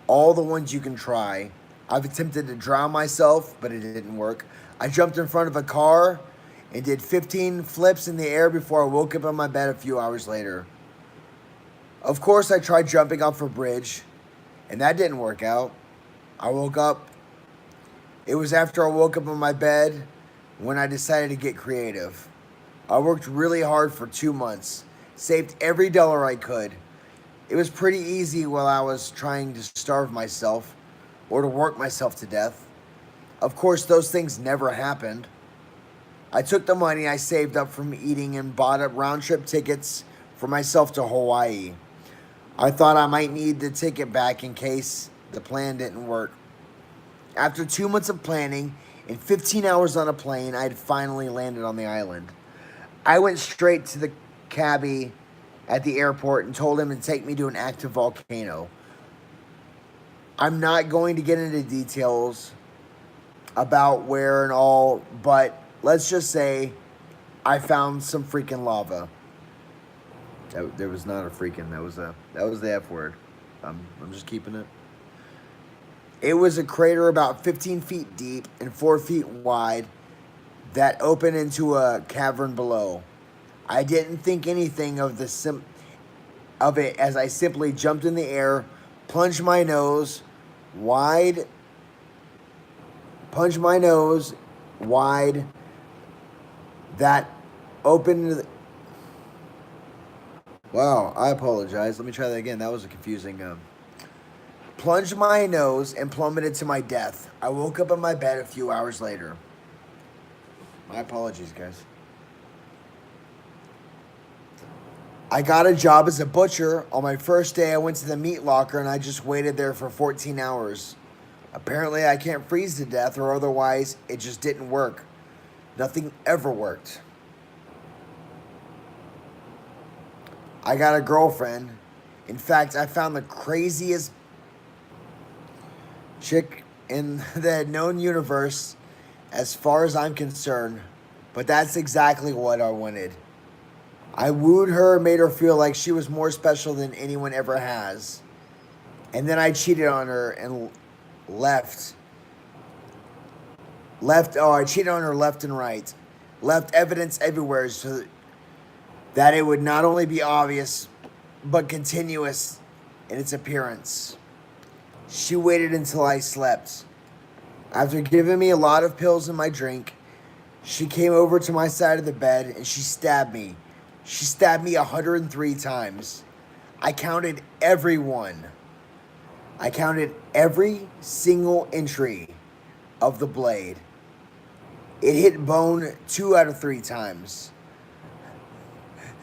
all the ones you can try. I've attempted to drown myself, but it didn't work. I jumped in front of a car and did 15 flips in the air before I woke up in my bed a few hours later. Of course, I tried jumping off a bridge, and that didn't work out. I woke up. It was after I woke up in my bed when I decided to get creative. I worked really hard for 2 months, saved every dollar I could. It was pretty easy while I was trying to starve myself or to work myself to death. Of course, those things never happened. I took the money I saved up from eating and bought up round-trip tickets for myself to Hawaii. I thought I might need the ticket back in case the plan didn't work. After 2 months of planning and 15 hours on a plane, I had finally landed on the island. I went straight to the cabbie at the airport and told him to take me to an active volcano. I'm not going to get into details about where and all, but let's just say I found some freaking lava. There was not a freaking, that was the F word. I'm just keeping it. It was a crater about 15 feet deep and 4 feet wide that opened into a cavern below. I didn't think anything of it as I simply jumped in the air, plunged my nose wide, that opened. Wow, I apologize. Let me try that again. That was a confusing. Plunged my nose and plummeted to my death. I woke up in my bed a few hours later. My apologies, guys. I got a job as a butcher. On my first day, I went to the meat locker and I just waited there for 14 hours. Apparently, I can't freeze to death, or otherwise, it just didn't work. Nothing ever worked. I got a girlfriend. In fact, I found the craziest chick in the known universe as far as I'm concerned. But that's exactly what I wanted. I wooed her, made her feel like she was more special than anyone ever has. And then I cheated on her and left. I cheated on her left and right. Left evidence everywhere so that it would not only be obvious, but continuous in its appearance. She waited until I slept. After giving me a lot of pills in my drink, she came over to my side of the bed and she stabbed me. She stabbed me 103 times. I counted every one. I counted every single entry of the blade. It hit bone 2 out of 3 times.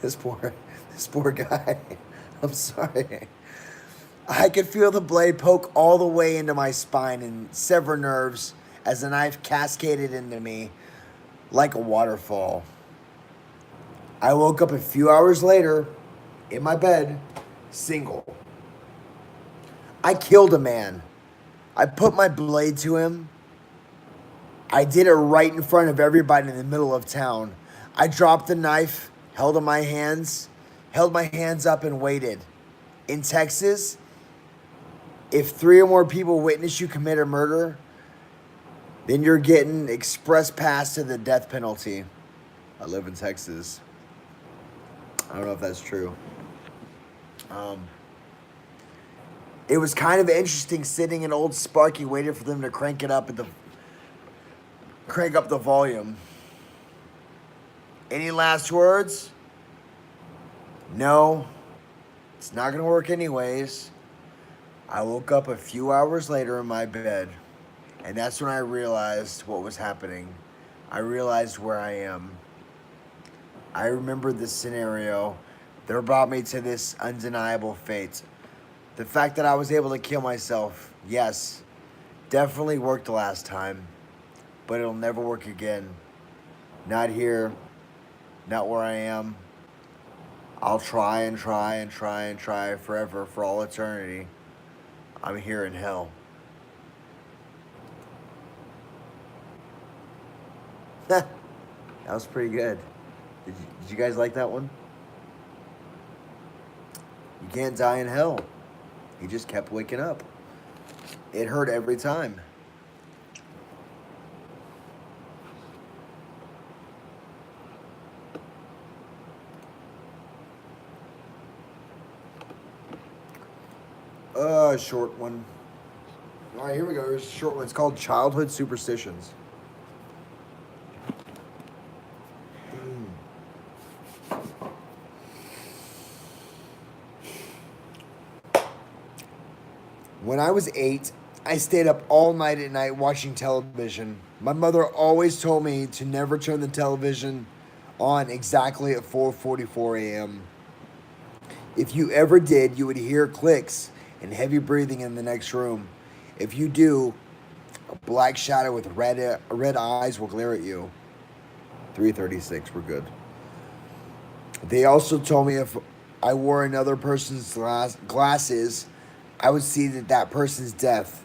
This poor guy. I'm sorry. I could feel the blade poke all the way into my spine and sever nerves as the knife cascaded into me like a waterfall. I woke up a few hours later in my bed, single. I killed a man. I put my blade to him. I did it right in front of everybody in the middle of town. I dropped the knife, held my hands up and waited. In Texas, if 3 or more people witness you commit a murder, then you're getting express pass to the death penalty. I live in Texas. I don't know if that's true. It was kind of interesting sitting in Old Sparky waiting for them to crank up the volume. Any last words? No. It's not gonna work anyways. I woke up a few hours later in my bed, and that's when I realized what was happening. I realized where I am. I remembered this scenario that brought me to this undeniable fate. The fact that I was able to kill myself, yes, definitely worked the last time, but it'll never work again. Not here, not where I am. I'll try and try and try and try forever, for all eternity. I'm here in hell. That was pretty good. Did you guys like that one? You can't die in hell. He just kept waking up. It hurt every time. Short one. All right, here we go. Here's a short one. It's called Childhood Superstitions. When I was 8, I stayed up all night at night watching television. My mother always told me to never turn the television on exactly at 4:44 a.m. If you ever did, you would hear clicks and heavy breathing in the next room. If you do, a black shadow with red eyes will glare at you. 3:36, we're good. They also told me if I wore another person's glasses, I would see that person's death.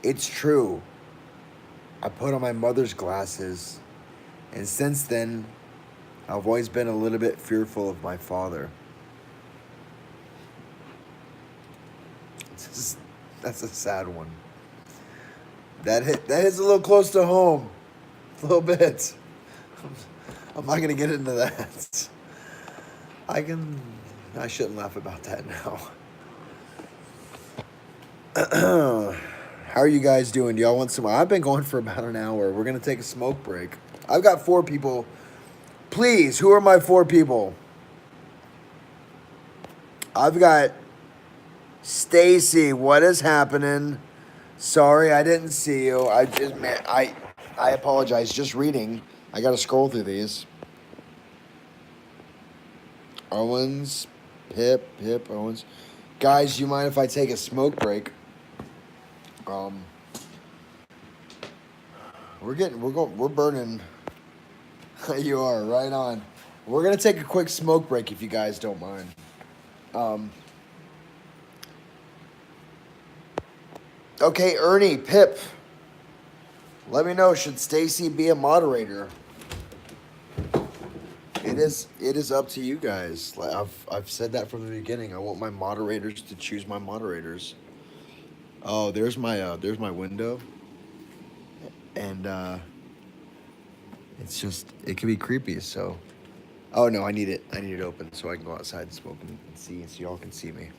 It's true. I put on my mother's glasses, and since then, I've always been a little bit fearful of my father. That's a sad one. That hits a little close to home, a little bit. I'm not gonna get into that. I shouldn't laugh about that now. How are you guys doing? Do y'all want some? I've been going for about an hour. We're gonna take a smoke break. I've got 4 people. Please, who are my 4 people? I've got Stacy. What is happening? Sorry, I didn't see you. I apologize. Just reading. I gotta scroll through these. Owens, Pip, Owens. Guys, you mind if I take a smoke break? We're burning. You are right on. We're gonna take a quick smoke break if you guys don't mind. Okay, Ernie, Pip. Let me know, should Stacy be a moderator? It is up to you guys. Like I've said that from the beginning. I want my moderators to choose my moderators. Oh, there's my window. And it can be creepy, so oh no, I need it open so I can go outside and smoke and see, so y'all can see me.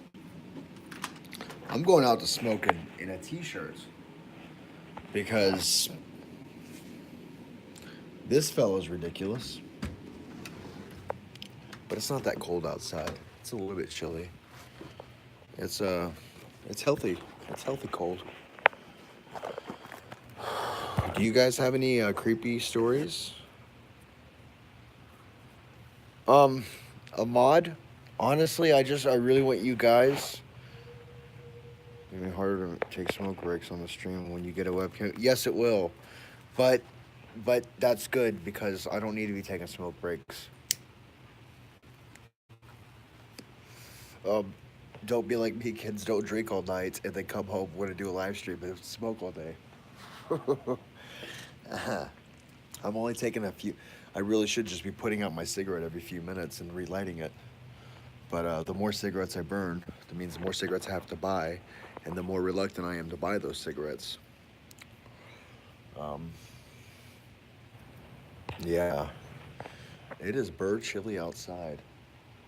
I'm going out to smoke in a t-shirt because this fellow's ridiculous. But it's not that cold outside. It's a little bit chilly. It's healthy. It's healthy cold. Do you guys have any creepy stories? Ahmad, honestly, I really want you guys. It'll be harder to take smoke breaks on the stream when you get a webcam. Yes, it will, but that's good because I don't need to be taking smoke breaks. Um, don't be like me, kids. Don't drink all night and then come home want to do a live stream and smoke all day. I'm only taking a few. I really should just be putting out my cigarette every few minutes and relighting it. But the more cigarettes I burn, that means the more cigarettes I have to buy, and the more reluctant I am to buy those cigarettes. Um, yeah, it is bird chilly outside.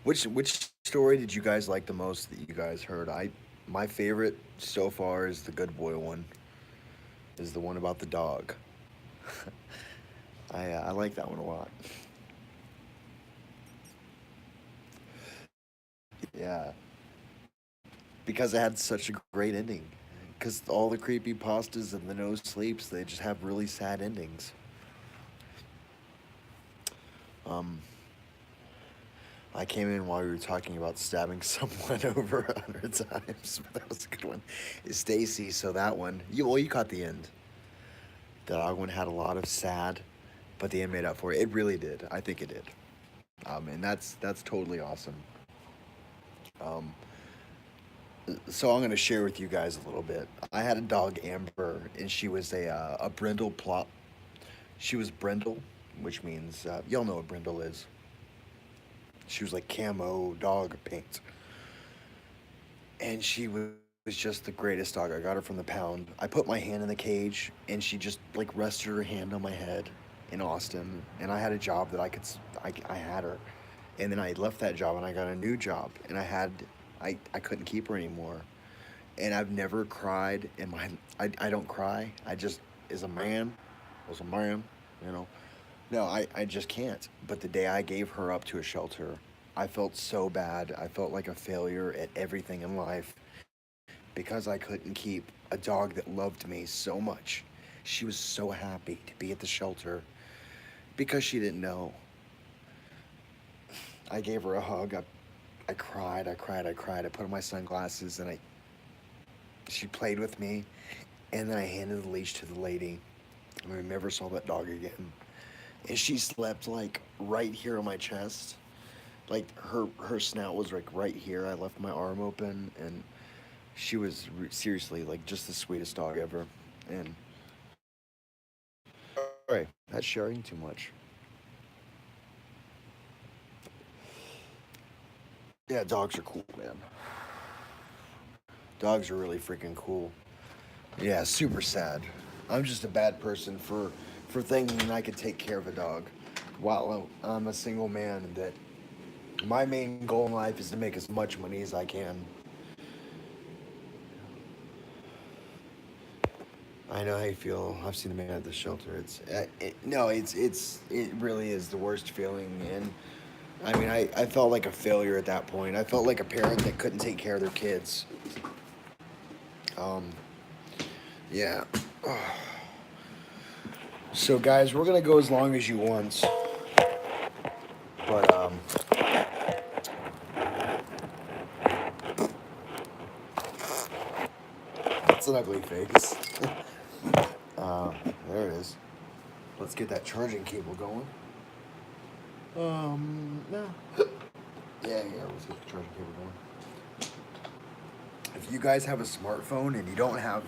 Which story did you guys like the most that you guys heard? My favorite so far is the good boy one. Is the one about the dog. I like that one a lot. Yeah, because it had such a great ending. Because all the creepy pastas and the no sleeps, they just have really sad endings. Um, I came in while we were talking about stabbing someone over 100 times. That was a good one. It's Stacy, so that one. You caught the end. The dog one had a lot of sad, but the end made up for it. It really did. I think it did. And that's totally awesome. Um, so I'm gonna share with you guys a little bit. I had a dog, Amber, and she was a brindle plop. She was brindle, which means y'all know what brindle is. She was like camo dog paint, and she was just the greatest dog. I got her from the pound. I put my hand in the cage, and she just like rested her hand on my head in Austin. And I had a job that I had her, and then I left that job and I got a new job, and I couldn't keep her anymore. And I've never cried in my. I don't cry. I just as a man, you know. No, I just can't. But the day I gave her up to a shelter, I felt so bad. I felt like a failure at everything in life because I couldn't keep a dog that loved me so much. She was so happy to be at the shelter because she didn't know. I gave her a hug. I cried. I cried. I cried. I put on my sunglasses and she played with me. And then I handed the leash to the lady. And I never saw that dog again. And she slept like right here on my chest. Like her snout was like right here. I left my arm open, and she was seriously like just the sweetest dog ever. And sorry, that's sharing too much. Yeah, dogs are cool, man. Dogs are really freaking cool. Yeah, super sad. I'm just a bad person for thinking I could take care of a dog while I'm a single man and that my main goal in life is to make as much money as I can. I know how you feel. I've seen a man at the shelter. No, it really is the worst feeling. And I mean, I felt like a failure at that point. I felt like a parent that couldn't take care of their kids. Um, yeah. So guys, we're gonna go as long as you want, but that's an ugly face. There it is. Let's get that charging cable going. No. Yeah, let's get the charging cable going. If you guys have a smartphone and you don't have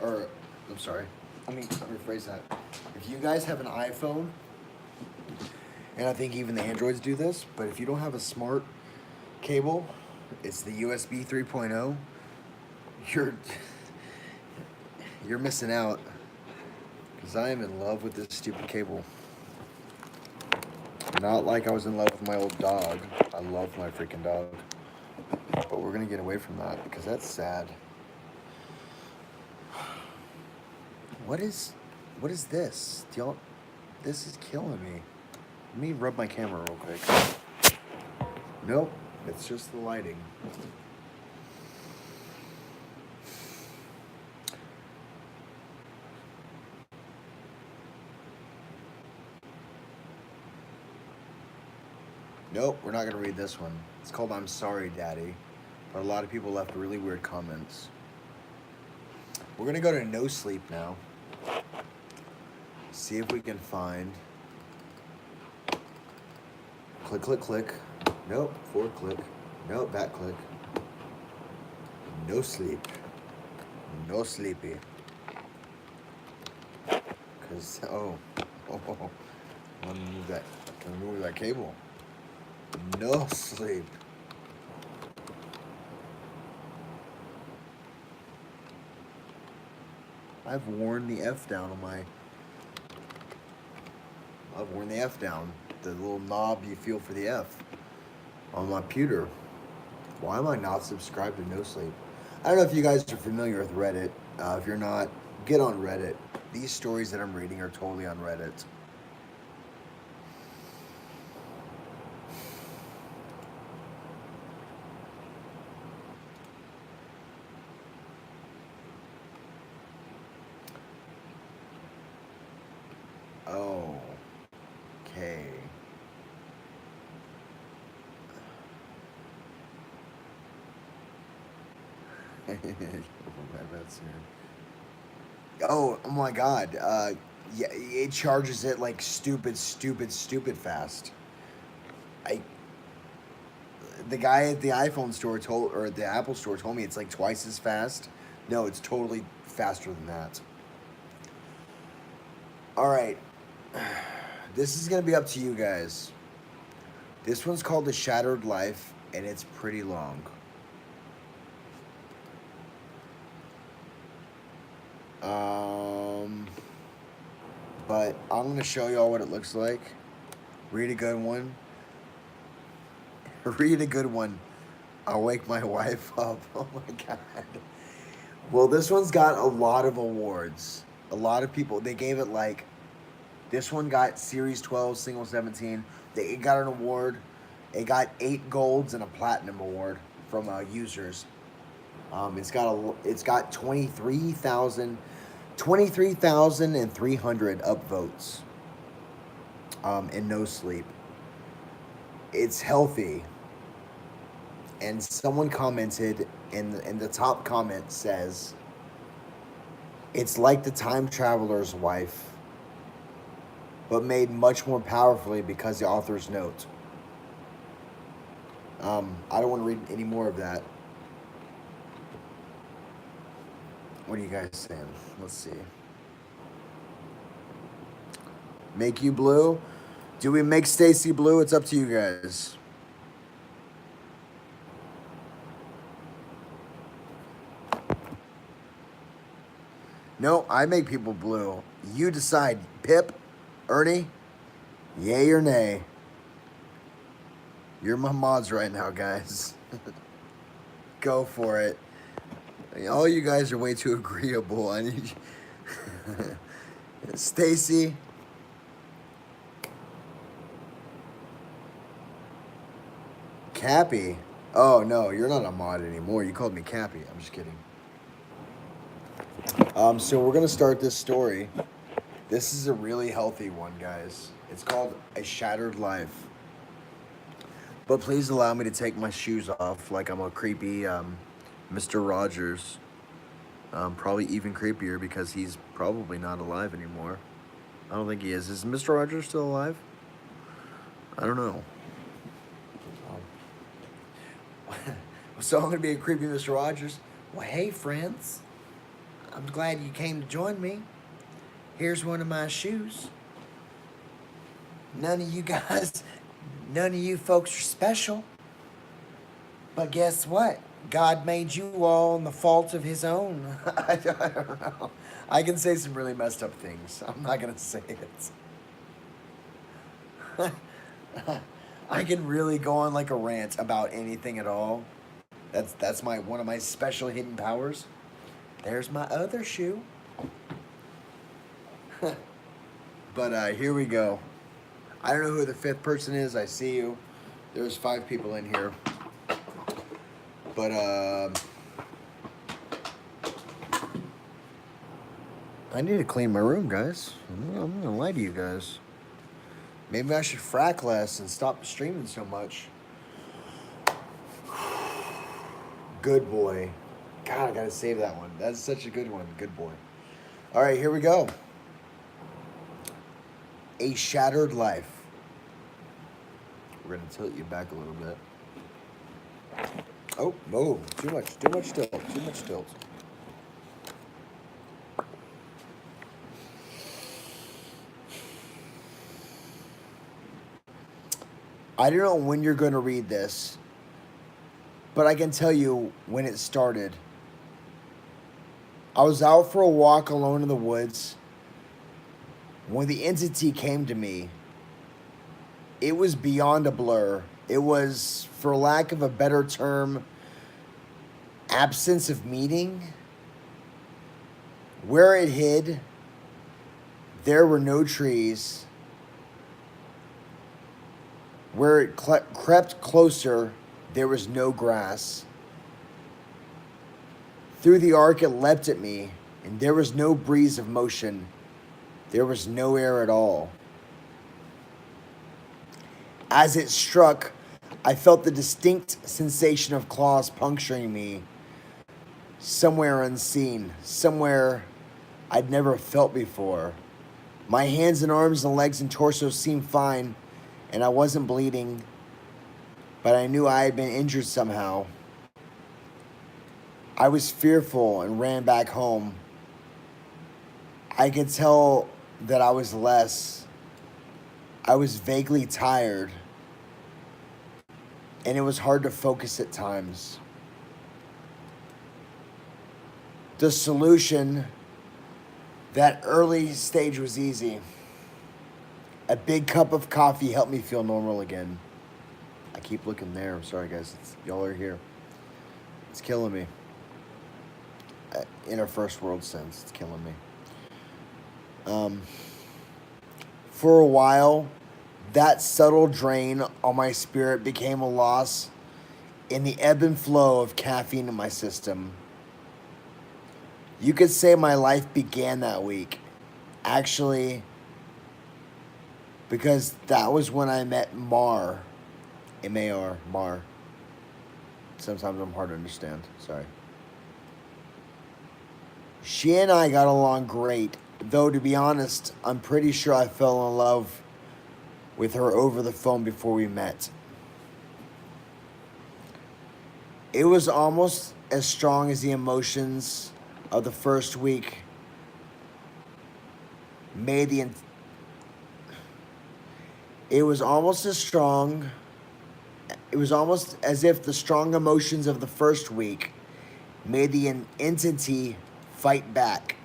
or, I'm sorry, let me rephrase that. If you guys have an iPhone, and I think even the Androids do this, but if you don't have a smart cable, it's the USB 3.0, you're, you're missing out, because I am in love with this stupid cable. Not like I was in love with my old dog. I love my freaking dog. But we're gonna get away from that because that's sad. What is what is this? Do y'all this is killing me. Let me rub my camera real quick. Nope, it's just the lighting. Nope, we're not going to read this one. It's called I'm Sorry, Daddy. But a lot of people left really weird comments. We're going to go to No Sleep now. See if we can find... Click, click, click. Nope, forward click. Nope, back click. No Sleep. No Sleepy. Because, let me move that. Can we move that cable? No Sleep. I've worn the F down on my... I've worn the F down. The little knob you feel for the F on my pewter. Why am I not subscribed to No Sleep? I don't know if you guys are familiar with Reddit. If you're not, get on Reddit. These stories that I'm reading are totally on Reddit. Oh, okay. Oh my God. Yeah, it charges it like stupid fast. I the guy at the iPhone store told, or the Apple store told me it's like twice as fast. No, it's totally faster than that. All right. This is going to be up to you guys. This one's called The Shattered Life, and it's pretty long. But I'm going to show y'all what it looks like. Read a good one. Read a good one. I'll wake my wife up. Oh my God. Well, this one's got a lot of awards. A lot of people, they gave it like, this one got Series 12, Single 17. It got an award. It got 8 golds and a platinum award from users. It's got 23,300 upvotes. And No Sleep. It's healthy. And someone commented, in the top comment says, it's like the time traveler's wife, but made much more powerfully because the author's note. I don't want to read any more of that. What are you guys saying? Let's see. Make you blue? Do we make Stacy blue? It's up to you guys. No, I make people blue. You decide. Pip, Ernie, yay or nay? You're my mods right now, guys. Go for it. All you guys are way too agreeable. I need you. Stacy. Cappy. Oh, no, you're not a mod anymore. You called me Cappy. I'm just kidding. So we're going to start this story. This is a really healthy one, guys. It's called A Shattered Life. But please allow me to take my shoes off like I'm a creepy Mr. Rogers. Probably even creepier because he's probably not alive anymore. I don't think he is. Is Mr. Rogers still alive? I don't know. So I'm going to be a creepy Mr. Rogers. Well, hey, friends. I'm glad you came to join me. Here's one of my shoes. None of you folks are special. But guess what? God made you all in the fault of his own. I don't know. I can say some really messed up things. I'm not going to say it. I can really go on like a rant about anything at all. That's one of my special hidden powers. There's my other shoe. But here we go. I don't know who the 5th person is. I see you. There's 5 people in here. But I need to clean my room, guys. I'm gonna lie to you guys. Maybe I should frack less and stop streaming so much. Good boy. God, I gotta save that one. That's such a good one. Good boy. All right, here we go. A Shattered Life. We're gonna tilt you back a little bit. Oh, no, too much tilt. I don't know when you're gonna read this, but I can tell you when it started. I was out for a walk alone in the woods when the entity came to me. It was beyond a blur. It was, for lack of a better term, absence of meaning. Where it hid, there were no trees. Where it crept closer, there was no grass. Through the arc, it leapt at me, and there was no breeze of motion. There was no air at all. As it struck, I felt the distinct sensation of claws puncturing me, somewhere unseen, somewhere I'd never felt before. My hands and arms and legs and torso seemed fine, and I wasn't bleeding, but I knew I had been injured somehow. I was fearful and ran back home. I could tell that I was less. I was vaguely tired, and it was hard to focus at times. The solution, that early stage, was easy. A big cup of coffee helped me feel normal again. I keep looking there. I'm sorry, guys. Y'all are here. It's killing me. In a first world sense, it's killing me. For a while, that subtle drain on my spirit became a loss in the ebb and flow of caffeine in my system. You could say my life began that week. Actually, because that was when I met Mar. M-A-R, Mar. Sometimes I'm hard to understand. Sorry. She and I got along great, though to be honest, I'm pretty sure I fell in love with her over the phone before we met. It was almost as strong as the emotions of the first week made the... It was almost as strong... It was almost as if the strong emotions of the first week made the entity fight back.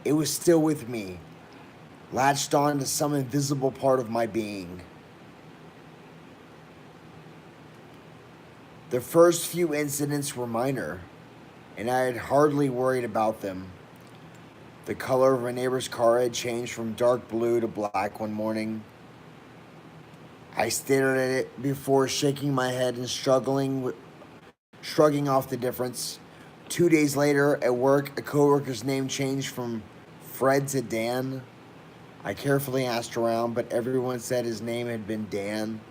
It was still with me, latched on to some invisible part of my being. The first few incidents were minor, and I had hardly worried about them. The color of my neighbor's car had changed from dark blue to black one morning. I stared at it before shaking my head and shrugging off the difference. 2 days later, at work, a coworker's name changed from Fred to Dan. I carefully asked around, but everyone said his name had been Dan.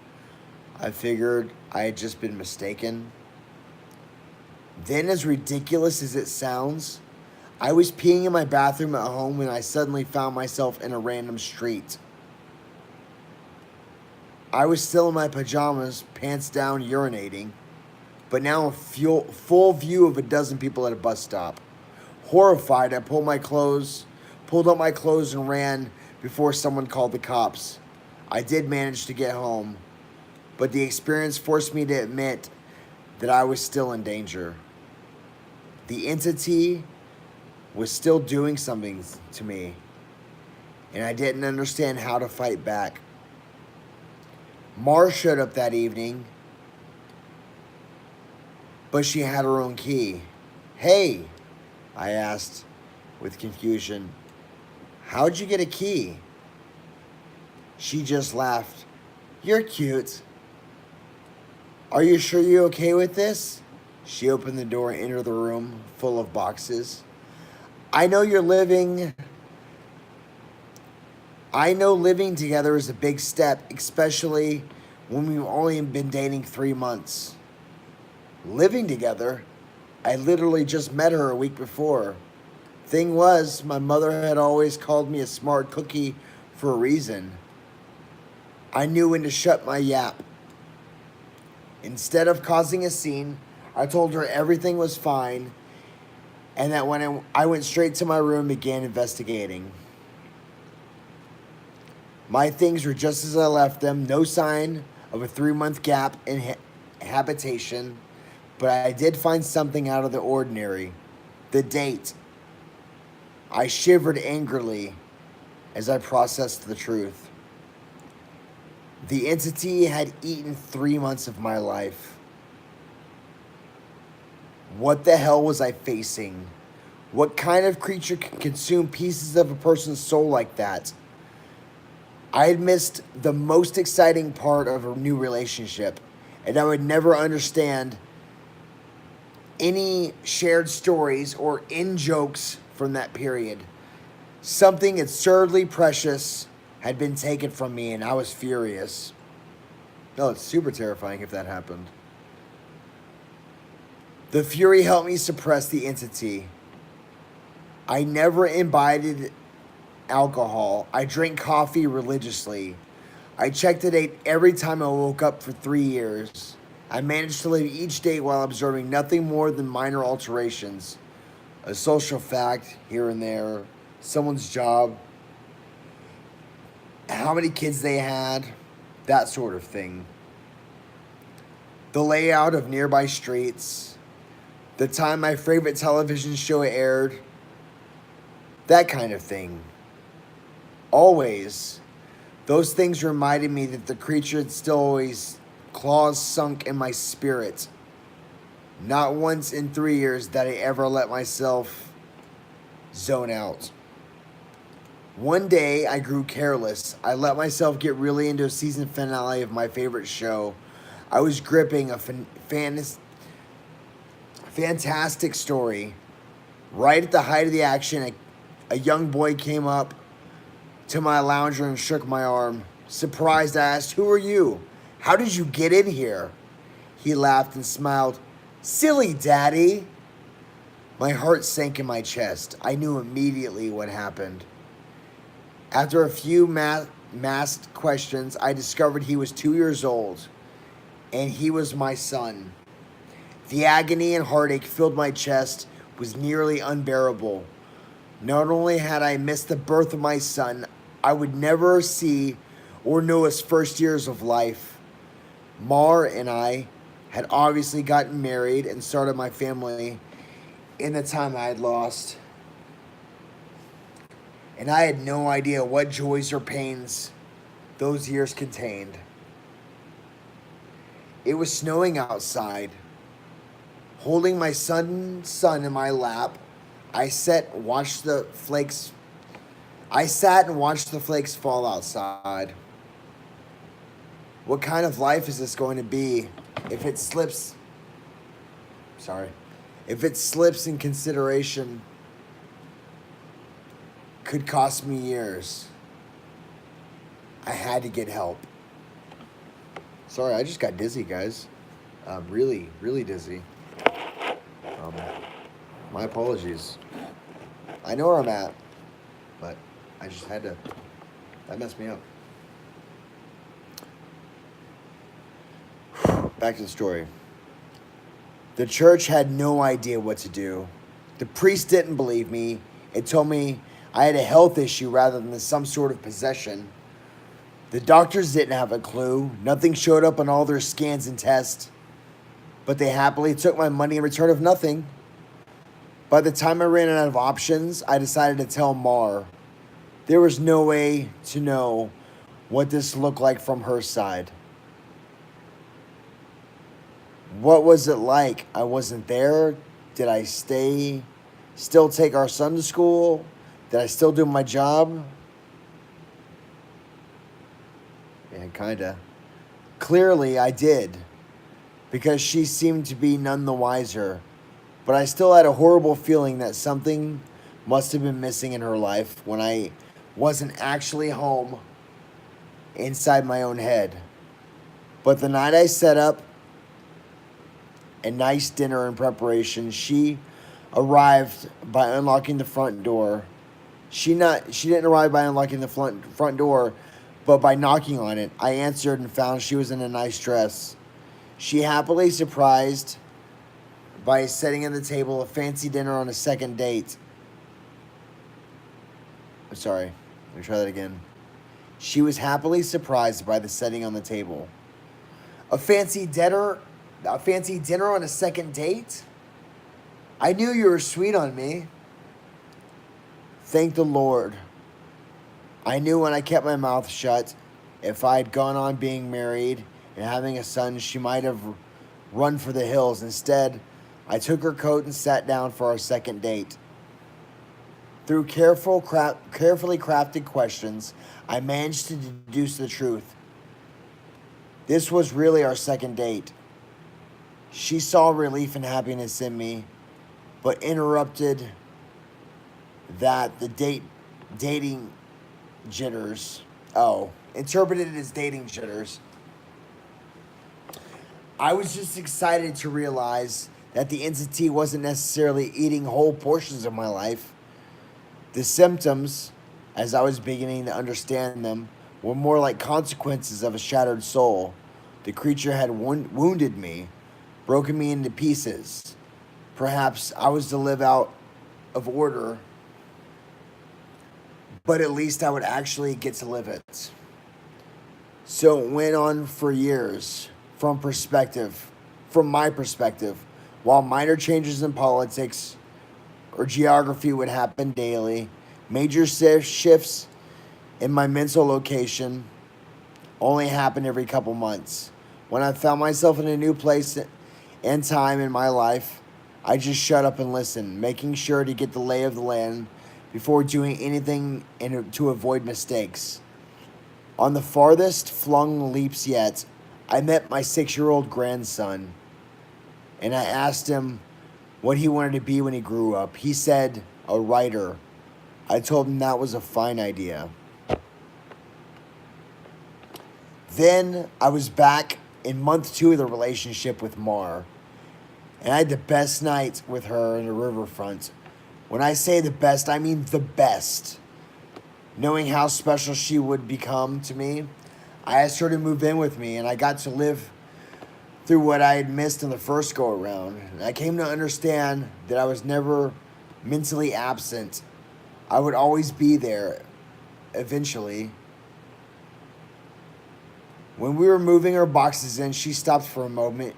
I figured I had just been mistaken. Then, as ridiculous as it sounds, I was peeing in my bathroom at home when I suddenly found myself in a random street. I was still in my pajamas, pants down, urinating, but now in full view of a dozen people at a bus stop. Horrified, I pulled up my clothes and ran before someone called the cops. I did manage to get home, but the experience forced me to admit that I was still in danger. The entity was still doing something to me, and I didn't understand how to fight back. Mar showed up that evening, but she had her own key. "Hey," I asked with confusion, "how'd you get a key?" She just laughed. "You're cute. Are you sure you're okay with this?" She opened the door and entered the room full of boxes. I know you're living I know living together is a big step, especially when we've only been dating 3 months. Living together? I literally just met her a week before. Thing was, my mother had always called me a smart cookie for a reason. I knew when to shut my yap. Instead of causing a scene, I told her everything was fine and that when I went straight to my room and began investigating. My things were just as I left them, no sign of a 3 month gap in habitation, but I did find something out of the ordinary. The date. I shivered angrily as I processed the truth. The entity had eaten 3 months of my life. What the hell was I facing? What kind of creature can consume pieces of a person's soul like that? I had missed the most exciting part of a new relationship, and I would never understand any shared stories or in jokes from that period. Something absurdly precious had been taken from me, and I was furious. No, it's super terrifying if that happened. The fury helped me suppress the entity. I never imbibed alcohol. I drank coffee religiously. I checked the date every time I woke up for 3 years. I managed to live each day while observing nothing more than minor alterations. A social fact here and there, someone's job, how many kids they had, that sort of thing. The layout of nearby streets, the time my favorite television show aired, that kind of thing. Always, those things reminded me that the creature had still always claws sunk in my spirit. Not once in 3 years that I ever let myself zone out. One day, I grew careless. I let myself get really into a season finale of my favorite show. I was gripping a fantastic story. Right at the height of the action, a young boy came up to my lounger and shook my arm. Surprised, I asked, "Who are you? How did you get in here?" He laughed and smiled. "Silly, Daddy." My heart sank in my chest. I knew immediately what happened. After a few masked questions, I discovered he was 2 years old, and he was my son. The agony and heartache filled my chest was nearly unbearable. Not only had I missed the birth of my son, I would never see or know his first years of life. Mar and I had obviously gotten married and started my family in the time I had lost. And I had no idea what joys or pains those years contained. It was snowing outside. Holding my son in my lap, I sat and watched the flakes fall outside. What kind of life is this going to be if it slips? If it slips in consideration, could cost me years. I had to get help. Sorry, I just got dizzy, guys. Really, really dizzy. My apologies. I know where I'm at, but I just had to. That messed me up. Back to the story. The church had no idea what to do. The priest didn't believe me. It told me I had a health issue rather than some sort of possession. The doctors didn't have a clue. Nothing showed up on all their scans and tests. But they happily took my money in return of nothing. By the time I ran out of options, I decided to tell Mar. There was no way to know what this looked like from her side. What was it like? I wasn't there. Did I still take our son to school? Did I still do my job? Yeah, kinda. Clearly, I did, because she seemed to be none the wiser. But I still had a horrible feeling that something must have been missing in her life when I wasn't actually home inside my own head. But the night I set up a nice dinner in preparation, she arrived by unlocking the front door. She didn't arrive by unlocking the front door, but by knocking on it. I answered and found she was in a nice dress. She happily surprised by setting on the table a fancy dinner on a second date. I'm sorry, let me try that again. She was happily surprised by the setting on the table. A fancy dinner on a second date? I knew you were sweet on me. Thank the Lord. I knew when I kept my mouth shut, if I had gone on being married and having a son, she might have run for the hills. Instead, I took her coat and sat down for our second date. Through carefully crafted questions, I managed to deduce the truth. This was really our second date. She saw relief and happiness in me, but interrupted that the dating jitters. Oh, interpreted it as dating jitters. I was just excited to realize that the entity wasn't necessarily eating whole portions of my life. The symptoms, as I was beginning to understand them, were more like consequences of a shattered soul. The creature had wounded me, broken me into pieces. Perhaps I was to live out of order, but at least I would actually get to live it. So it went on for years, from my perspective, while minor changes in politics or geography would happen daily. Major shifts in my mental location only happened every couple months. When I found myself in a new place and time in my life, I just shut up and listened, making sure to get the lay of the land before doing anything to avoid mistakes. On the farthest flung leaps yet, I met my 6-year-old grandson, and I asked him what he wanted to be when he grew up. He said, a writer. I told him that was a fine idea. Then I was back in month 2 of the relationship with Mar, and I had the best night with her in the riverfront. When I say the best, I mean the best. Knowing how special she would become to me, I asked her to move in with me, and I got to live through what I had missed in the first go around. And I came to understand that I was never mentally absent. I would always be there eventually. When we were moving our boxes in, she stopped for a moment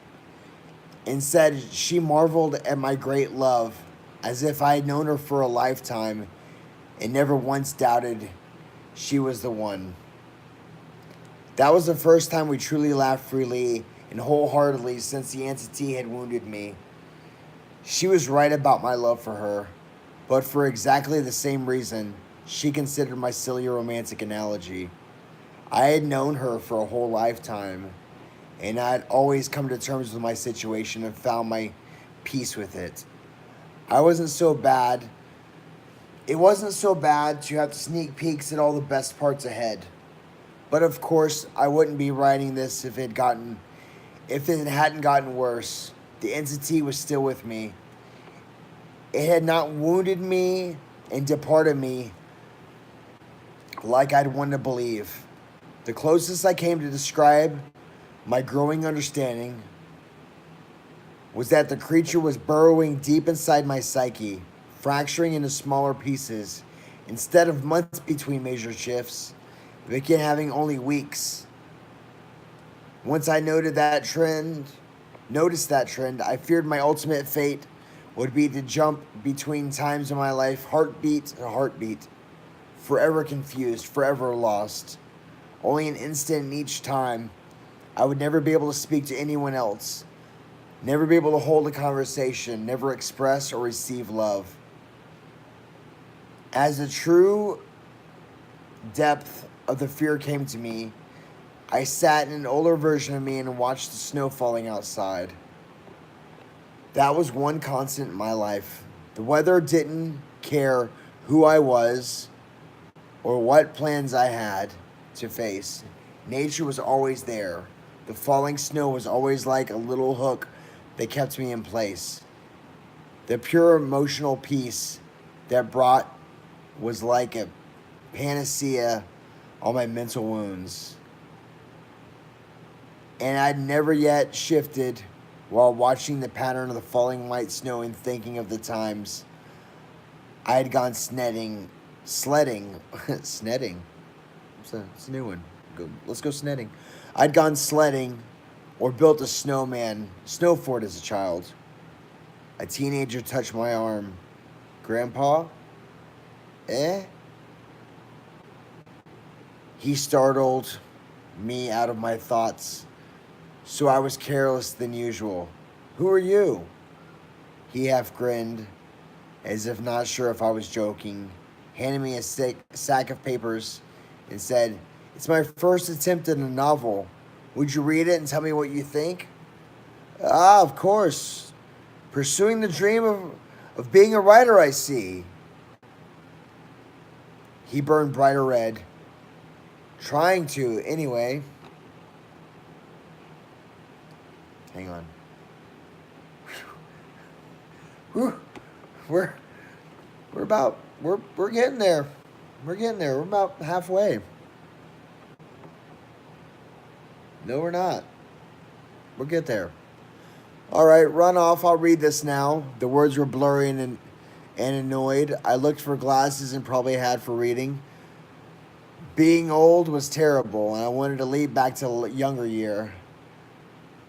and said she marveled at my great love, as if I had known her for a lifetime and never once doubted she was the one. That was the first time we truly laughed freely and wholeheartedly since the entity had wounded me. She was right about my love for her, but for exactly the same reason she considered my silly romantic analogy. I had known her for a whole lifetime, and I had always come to terms with my situation and found my peace with it. It wasn't so bad to have sneak peeks at all the best parts ahead. But of course, I wouldn't be writing this if it hadn't gotten worse. The entity was still with me. It had not wounded me and departed me like I'd want to believe. The closest I came to describe my growing understanding was that the creature was burrowing deep inside my psyche, fracturing into smaller pieces. Instead of months between major shifts, it began having only weeks. Once I noticed that trend, I feared my ultimate fate would be to jump between times in my life, heartbeat to heartbeat, forever confused, forever lost. Only an instant in each time. I would never be able to speak to anyone else, never be able to hold a conversation, never express or receive love. As the true depth of the fear came to me, I sat in an older version of me and watched the snow falling outside. That was one constant in my life. The weather didn't care who I was or what plans I had to face. Nature was always there. The falling snow was always like a little hook that kept me in place. The pure emotional peace that brought was like a panacea on my mental wounds. And I'd never yet shifted while watching the pattern of the falling white snow and thinking of the times I had gone sledding, snedding. It's a new one. Let's go sledding. I'd gone sledding or built a snow fort as a child. A teenager touched my arm. Grandpa? Eh? He startled me out of my thoughts, so I was careless than usual. Who are you? He half grinned, as if not sure if I was joking, handed me a sack of papers and said, "It's my first attempt at a novel. Would you read it and tell me what you think?" Ah, of course. Pursuing the dream of being a writer, I see. He burned brighter red. Trying to, anyway. Hang on. Whew. We're getting there. We're getting there. We're about halfway. No, we're not. We'll get there. All right, run off. I'll read this now. The words were blurry and annoyed. I looked for glasses and probably had for reading. Being old was terrible, and I wanted to leap back to a younger year.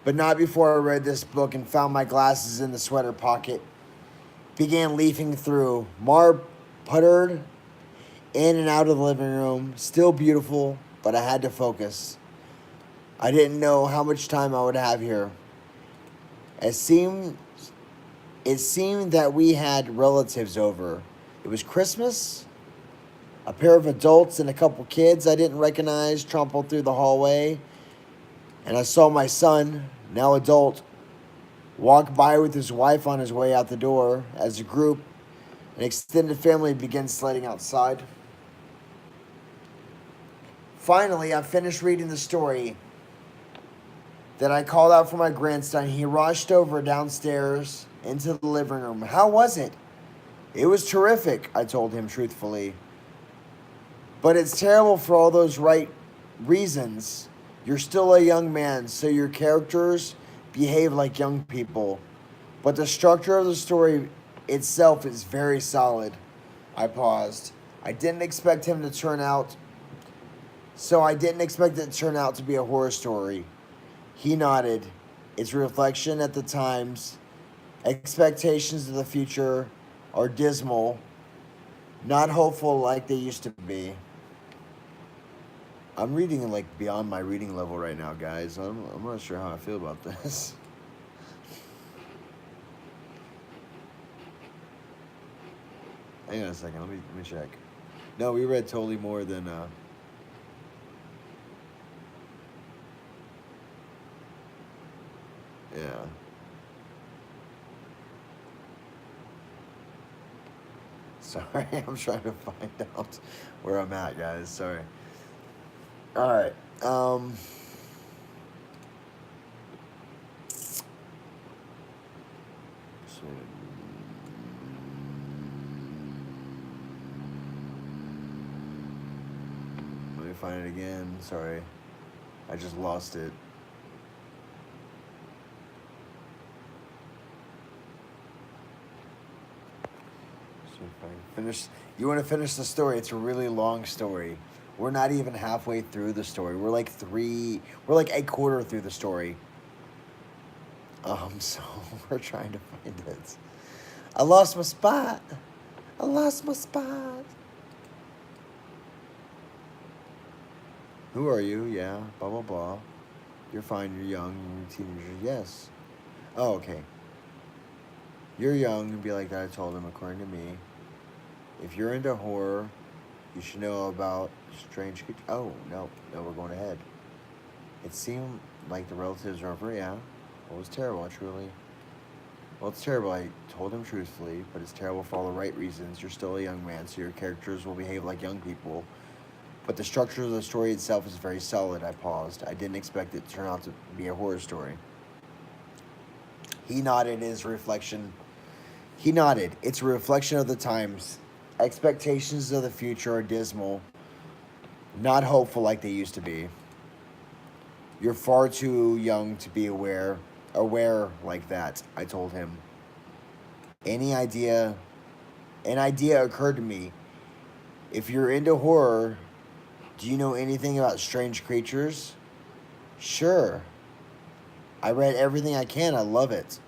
But not before I read this book and found my glasses in the sweater pocket. Began leafing through. Mar puttered in and out of the living room. Still beautiful, but I had to focus. I didn't know how much time I would have here. It seemed that we had relatives over. It was Christmas. A pair of adults and a couple kids I didn't recognize trampled through the hallway. And I saw my son, now adult, walk by with his wife on his way out the door. As a group, an extended family began sledding outside. Finally, I finished reading the story. Then I called out for my grandson. He rushed over downstairs into the living room. How was it? It was terrific, I told him truthfully. But it's terrible for all those right reasons. You're still a young man, so your characters behave like young people. But the structure of the story itself is very solid. I paused. I didn't expect it to turn out to be a horror story. He nodded. Its reflection at the times, expectations of the future are dismal, not hopeful like they used to be. I'm reading like beyond my reading level right now, guys. I'm not sure how I feel about this. Hang on a second. Let me check. No, we read totally more than. Yeah. Sorry, I'm trying to find out where I'm at, guys. Sorry. All right. Let me find it again. Sorry. I just lost it. You want to finish the story? It's a really long story. We're not even halfway through the story. We're like a quarter through the story. So we're trying to find it. I lost my spot. Who are you? Yeah, blah, blah, blah. You're fine, you're young, you're a teenager. Yes. Oh, okay. You're young and be like that, I told him, according to me. If you're into horror, you should know about strange creatures. Oh, no, we're going ahead. It seemed like the relatives are over, yeah. Well, it was terrible, it's terrible, I told him truthfully, but it's terrible for all the right reasons. You're still a young man, so your characters will behave like young people. but the structure of the story itself is very solid. I paused. I didn't expect it to turn out to be a horror story. He nodded his reflection. He nodded. It's a reflection of the times. Expectations of the future are dismal, not hopeful like they used to be. You're far too young to be aware like that, I told him. Any idea, an idea occurred to me. If you're into horror, do you know anything about strange creatures? Sure. I read everything I can. I love it.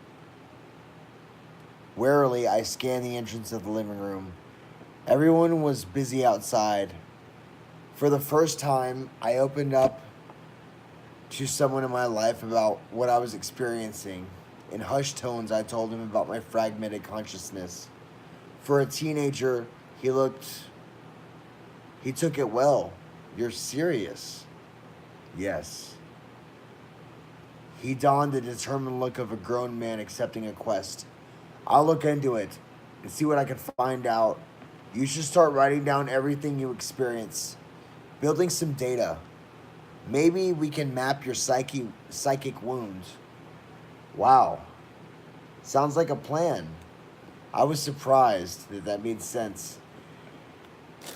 Warily, I scanned the entrance of the living room. Everyone was busy outside. For the first time, I opened up to someone in my life about what I was experiencing. In hushed tones, I told him about my fragmented consciousness. For a teenager, he took it well. You're serious? Yes. He donned the determined look of a grown man accepting a quest. I'll look into it and see what I can find out. You should start writing down everything you experience, building some data. Maybe we can map your psychic wounds. Wow. Sounds like a plan. I was surprised that made sense.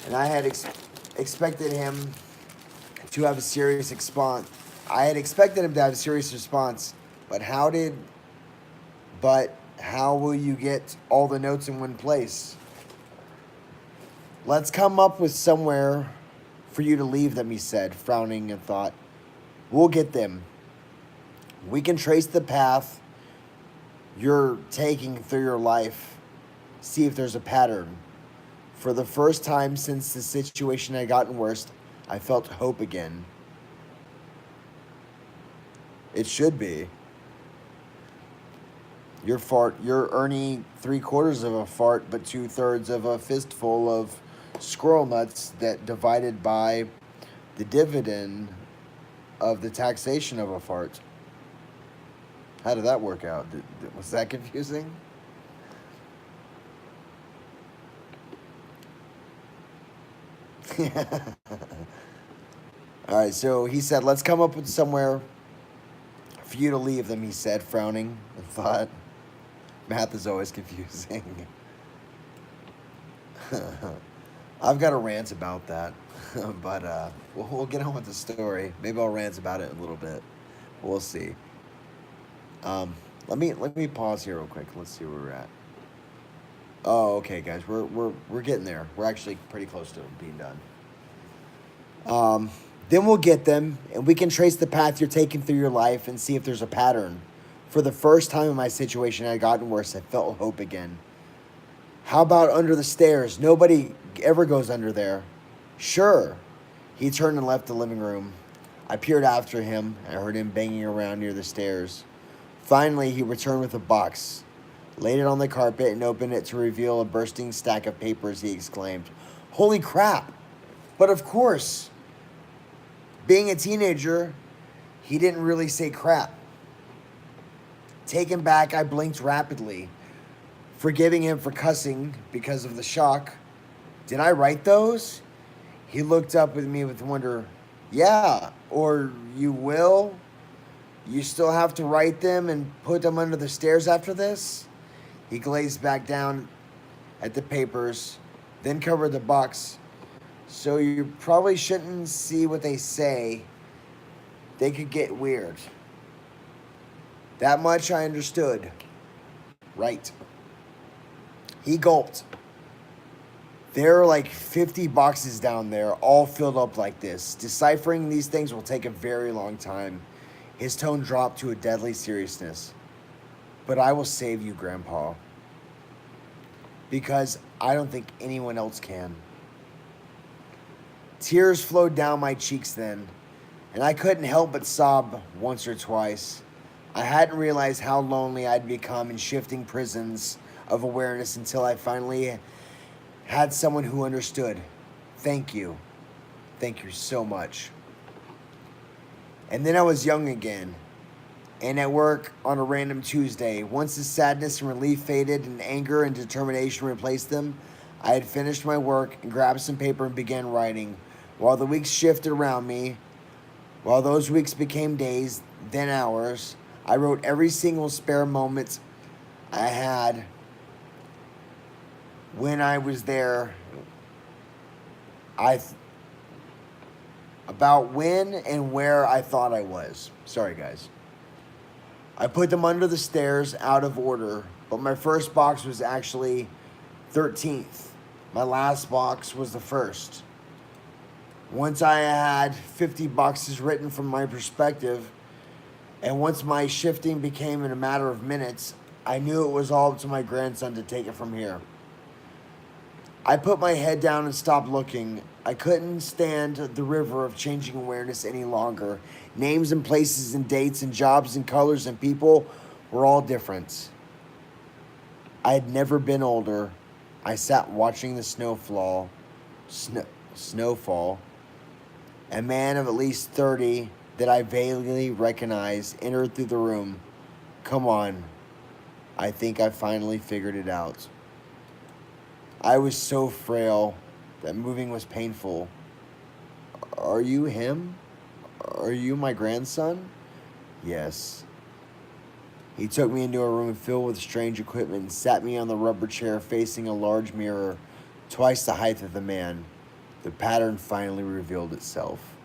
And I had expected him to have a serious response. But how will you get all the notes in one place? Let's come up with somewhere for you to leave them, he said, frowning in thought. We'll get them. We can trace the path you're taking through your life, see if there's a pattern. For the first time since the situation had gotten worse, I felt hope again. It should be. You're earning 3/4 of a fart, but 2/3 of a fistful of squirrel nuts that divided by the dividend of the taxation of a fart. How did that work out? Was that confusing? All right, so he said, let's come up with somewhere for you to leave them, he said, frowning and thought. Math is always confusing. I've got a rant about that, but we'll get on with the story. Maybe I'll rant about it a little bit. We'll see. Let me pause here real quick. Let's see where we're at. Oh, okay, guys, we're getting there. We're actually pretty close to being done. Then we'll get them, and we can trace the path you're taking through your life and see if there's a pattern. For the first time in my situation had gotten worse, I felt hope again. How about under the stairs? Nobody ever goes under there. Sure. He turned and left the living room. I peered after him. I heard him banging around near the stairs. Finally, he returned with a box, laid it on the carpet, and opened it to reveal a bursting stack of papers. He exclaimed, "Holy crap!" But of course, being a teenager, he didn't really say crap. Taken back, I blinked rapidly, forgiving him for cussing because of the shock. Did I write those? He looked up at me with wonder. Yeah, or you will? You still have to write them and put them under the stairs after this? He glazed back down at the papers, then covered the box. So you probably shouldn't see what they say. They could get weird. That much I understood. Right. He gulped. There are like 50 boxes down there, all filled up like this. Deciphering these things will take a very long time. His tone dropped to a deadly seriousness. But I will save you, Grandpa. Because I don't think anyone else can. Tears flowed down my cheeks then, and I couldn't help but sob once or twice. I hadn't realized how lonely I'd become in shifting prisons of awareness until I finally had someone who understood. Thank you. Thank you so much. And then I was young again, and at work on a random Tuesday. Once the sadness and relief faded and anger and determination replaced them, I had finished my work and grabbed some paper and began writing. While the weeks shifted around me, while those weeks became days, then hours, I wrote every single spare moment I had when I was there. I About when and where I thought I was. Sorry, guys. I put them under the stairs out of order, but my first box was actually 13th. My last box was the first. Once I had 50 boxes written from my perspective, and once my shifting became in a matter of minutes, I knew it was all up to my grandson to take it from here. I put my head down and stopped looking. I couldn't stand the river of changing awareness any longer. Names and places and dates and jobs and colors and people were all different. I had never been older. I sat watching the snowfall. A man of at least 30 that I vaguely recognized entered through the room. Come on. I think I finally figured it out. I was so frail that moving was painful. Are you him? Are you my grandson? Yes. He took me into a room filled with strange equipment and sat me on the rubber chair facing a large mirror, twice the height of the man. The pattern finally revealed itself.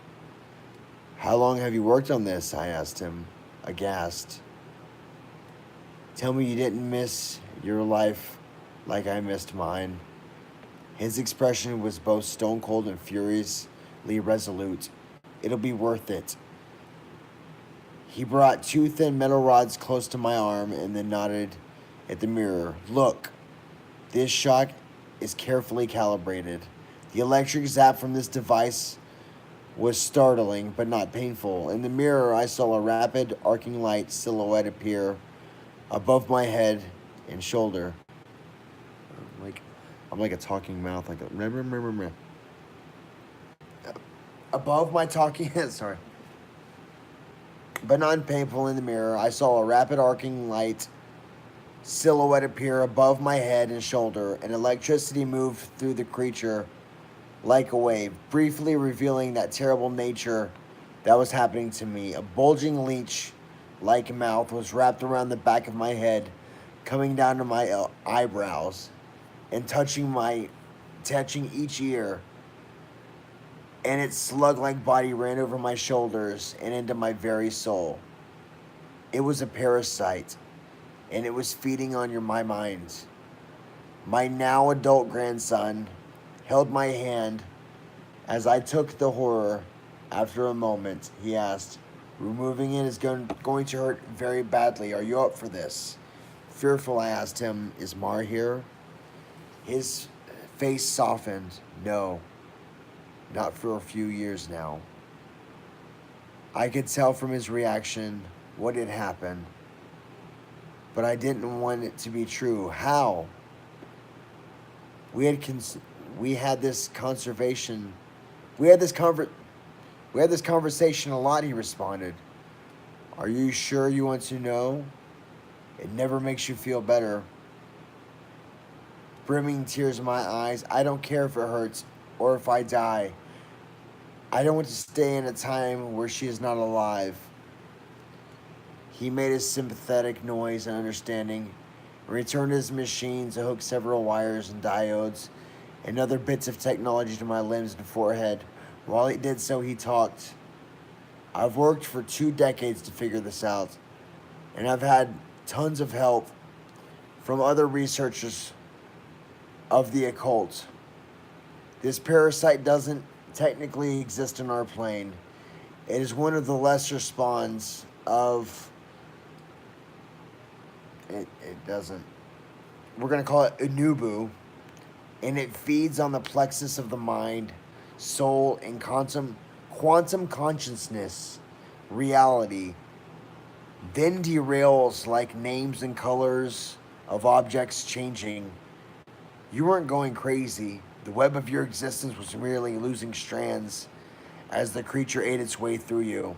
How long have you worked on this? I asked him, aghast. Tell me you didn't miss your life like I missed mine. His expression was both stone cold and furiously resolute. It'll be worth it. He brought two thin metal rods close to my arm and then nodded at the mirror. Look, this shock is carefully calibrated. The electric zap from this device was startling, but not painful. In the mirror, I saw a rapid, arcing light silhouette appear above my head and shoulder. I'm like a talking mouth, like a above my talking sorry. But not painful. In the mirror, I saw a rapid arcing light silhouette appear above my head and shoulder, and electricity moved through the creature like a wave, briefly revealing that terrible nature that was happening to me. A bulging leech-like mouth was wrapped around the back of my head, coming down to my eyebrows and touching each ear, and its slug-like body ran over my shoulders and into my very soul. It was a parasite, and it was feeding on my mind. My now adult grandson held my hand as I took the horror. After a moment, he asked, removing it is going to hurt very badly. Are you up for this? Fearful, I asked him, is Mar here? His face softened. No, not for a few years now. I could tell from his reaction what had happened, but I didn't want it to be true. How? We had this conversation a lot, he responded. Are you sure you want to know? It never makes you feel better. Brimming tears in my eyes. I don't care if it hurts or if I die. I don't want to stay in a time where she is not alive. He made a sympathetic noise and understanding, and returned his machine to hook several wires and diodes and other bits of technology to my limbs and forehead. While he did so, he talked. I've worked for 2 decades to figure this out, and I've had tons of help from other researchers of the occult. This parasite doesn't technically exist in our plane. It is one of the lesser spawns of... It doesn't... We're going to call it Unubu. And it feeds on the plexus of the mind, soul, and quantum consciousness, reality. Then derails like names and colors of objects changing. You weren't going crazy. The web of your existence was merely losing strands as the creature ate its way through you.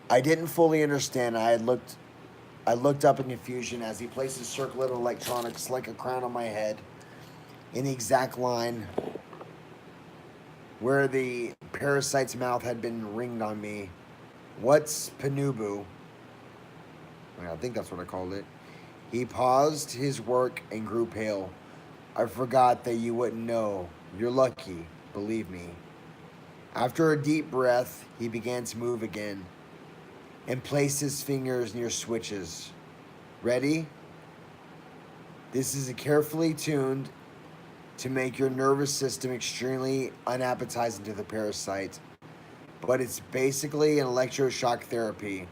I didn't fully understand. I looked up in confusion as he placed a circlet of electronics like a crown on my head in the exact line where the parasite's mouth had been ringed on me. What's Panubu? I think that's what I called it. He paused his work and grew pale. I forgot that you wouldn't know. You're lucky, believe me. After a deep breath, he began to move again and placed his fingers near switches. Ready? This is a carefully tuned to make your nervous system extremely unappetizing to the parasite, but it's basically an electroshock therapy.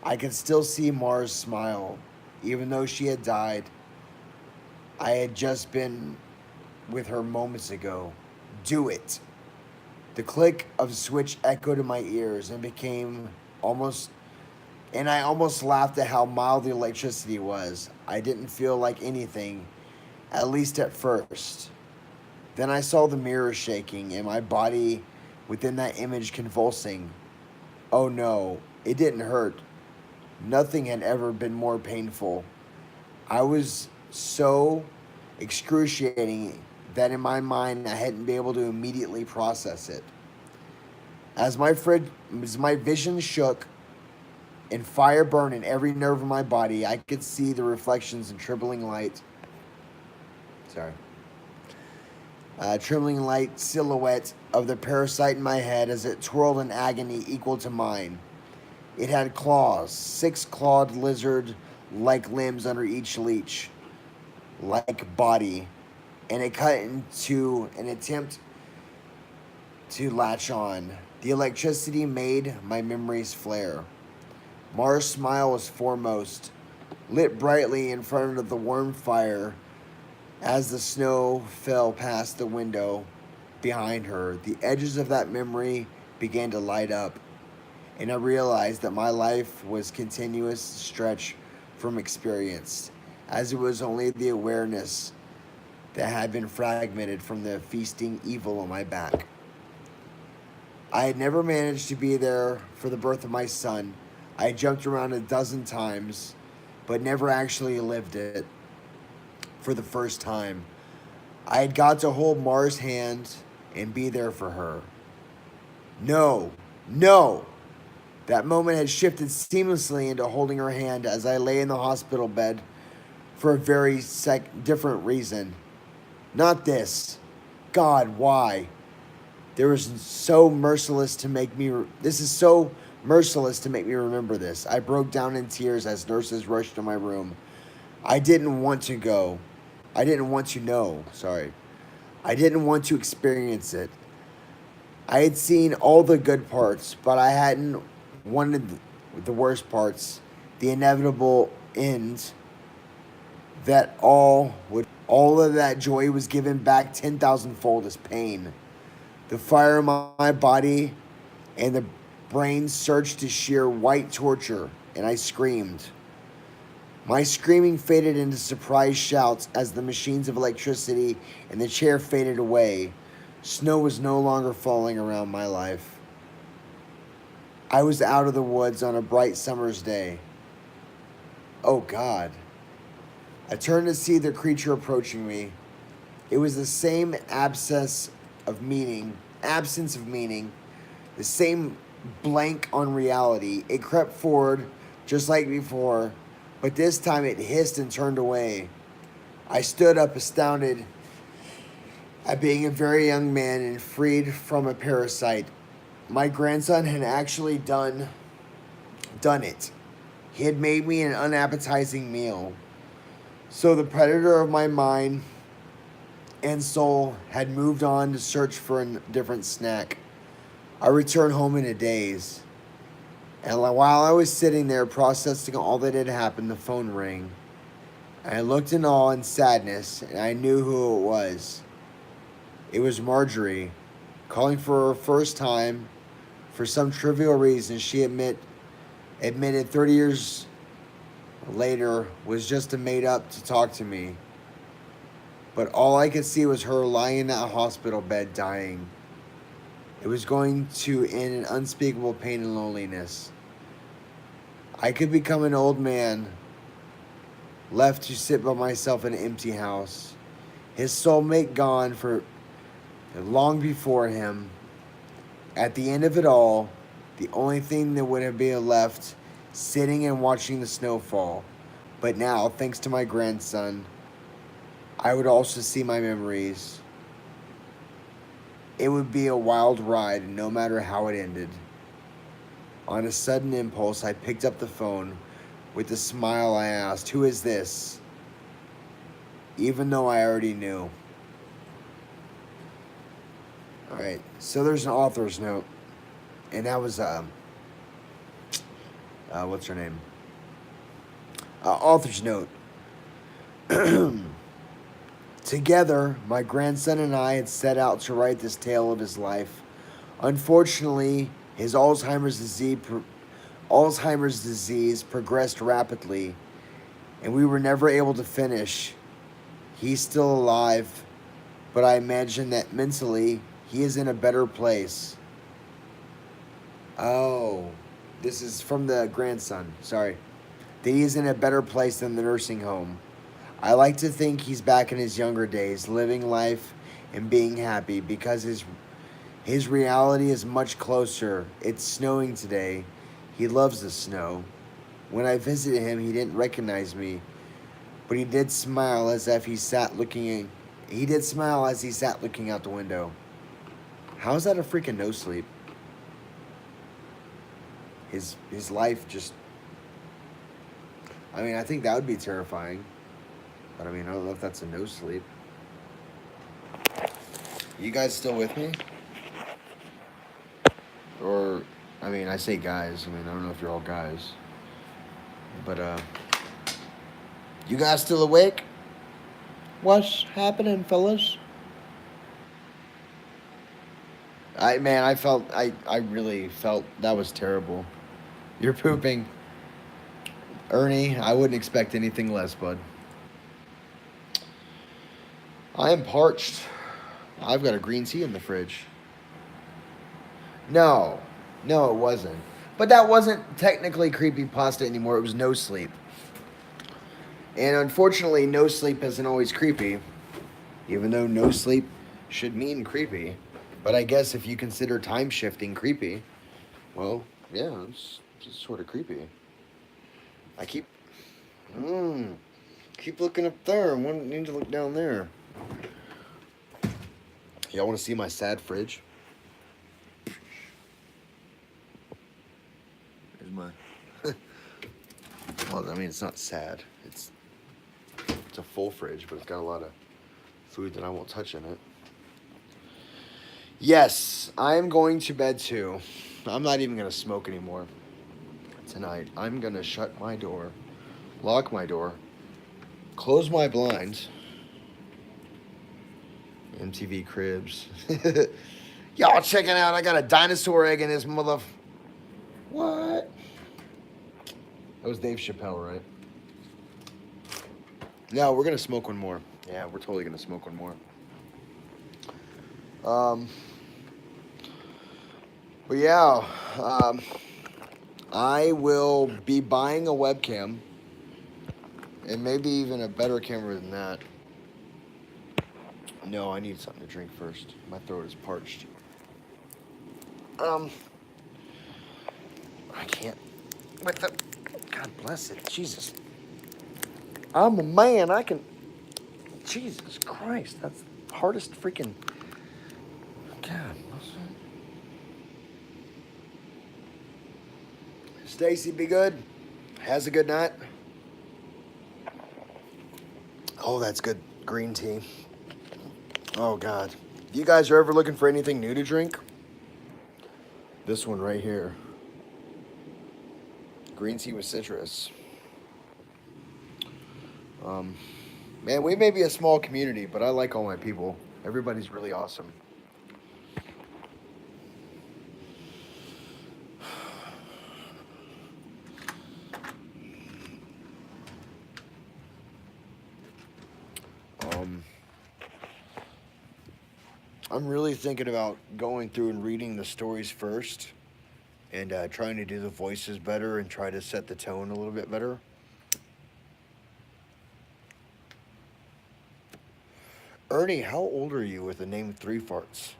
I can still see Mars smile, even though she had died. I had just been with her moments ago. Do it. The click of the switch echoed in my ears and I almost laughed at how mild the electricity was. I didn't feel like anything, at least at first. Then I saw the mirror shaking and my body within that image convulsing. Oh no, it didn't hurt. Nothing had ever been more painful. I was so excruciating that in my mind I hadn't been able to immediately process it. As my vision shook and fire burned in every nerve of my body, I could see the reflections in trembling light silhouette of the parasite in my head as it twirled in agony equal to mine. It had claws, 6-clawed lizard-like limbs under each leech-like body, and it cut into an attempt to latch on. The electricity made my memories flare. Mars' smile was foremost, lit brightly in front of the warm fire as the snow fell past the window behind her. The edges of that memory began to light up, and I realized that my life was continuous stretch from experience, as it was only the awareness that had been fragmented from the feasting evil on my back. I had never managed to be there for the birth of my son. I had jumped around a dozen times, but never actually lived it for the first time. I had got to hold Mars' hand and be there for her. No, no! That moment had shifted seamlessly into holding her hand as I lay in the hospital bed for a very different reason. Not this. God, why? This is so merciless to make me remember this. I broke down in tears as nurses rushed to my room. I didn't want to go. I didn't want to know, sorry. I didn't want to experience it. I had seen all the good parts, but I hadn't wanted the worst parts, the inevitable end, that all of that joy was given back 10,000-fold as pain. The fire in my body and the brain surged to sheer white torture, and I screamed. My screaming faded into surprised shouts as the machines of electricity in the chair faded away. Snow was no longer falling around my life. I was out of the woods on a bright summer's day. Oh God. I turned to see the creature approaching me. It was the same absence of meaning, the same blank on reality. It crept forward just like before, but this time it hissed and turned away. I stood up astounded at being a very young man and freed from a parasite. My grandson had actually done it. He had made me an unappetizing meal. So the predator of my mind and soul had moved on to search for a different snack. I returned home in a daze. And while I was sitting there processing all that had happened, the phone rang. I looked in awe and sadness, and I knew who it was. It was Marjorie, calling for her first time. For some trivial reason, she admitted 30 years later was just made up to talk to me. But all I could see was her lying in that hospital bed dying. It was going to end in unspeakable pain and loneliness. I could become an old man, left to sit by myself in an empty house. His soulmate gone And long before him, at the end of it all, the only thing that would have been left sitting and watching the snow fall. But now, thanks to my grandson, I would also see my memories. It would be a wild ride, no matter how it ended. On a sudden impulse, I picked up the phone. With a smile, I asked, "Who is this?" Even though I already knew. Alright, so there's an author's note. And that was, what's her name? Author's note. Together, my grandson and I had set out to write this tale of his life. Unfortunately, his Alzheimer's disease progressed rapidly, and we were never able to finish. He's still alive, but I imagine that mentally he is in a better place. Oh, this is from the grandson. Sorry. That he is in a better place than the nursing home. I like to think he's back in his younger days, living life and being happy because his reality is much closer. It's snowing today. He loves the snow. When I visited him, he didn't recognize me, but he did smile as if he sat looking. He did smile as he sat looking out the window. How's that a freaking no sleep? His life just. I mean, I think that would be terrifying. But I mean, I don't know if that's a no sleep. You guys still with me? Or, I mean, I say guys. I mean, I don't know if you're all guys. But, you guys still awake? What's happening, fellas? I really felt that was terrible. You're pooping. Ernie, I wouldn't expect anything less, bud. I am parched. I've got a green tea in the fridge. No, no, it wasn't. But that wasn't technically creepy pasta anymore. It was no sleep. And unfortunately, no sleep isn't always creepy, even though no sleep should mean creepy. But I guess if you consider time shifting creepy, well, yeah, it's just sort of creepy. I keep looking up there. I need to look down there. Y'all want to see my sad fridge? Here's my. Well, I mean, it's not sad. It's a full fridge, but it's got a lot of food that I won't touch in it. Yes, I'm going to bed too. I'm not even going to smoke anymore tonight. I'm going to shut my door, lock my door, close my blinds. MTV Cribs. Y'all checking out. I got a dinosaur egg in this mother. What? That was Dave Chappelle, right? No, we're going to smoke one more. Yeah, we're totally going to smoke one more. But yeah, I will be buying a webcam and maybe even a better camera than that. No, I need something to drink first. My throat is parched. I can't. With the. God bless it. Jesus. I'm a man. I can. Jesus Christ. That's the hardest freaking. God. Stacy, be good. Has a good night. Oh, that's good green tea. Oh, God. If you guys are ever looking for anything new to drink, this one right here. Green tea with citrus. Man, we may be a small community, but I like all my people. Everybody's really awesome. I'm really thinking about going through and reading the stories first and trying to do the voices better and try to set the tone a little bit better. Ernie, how old are you with the name Three Farts?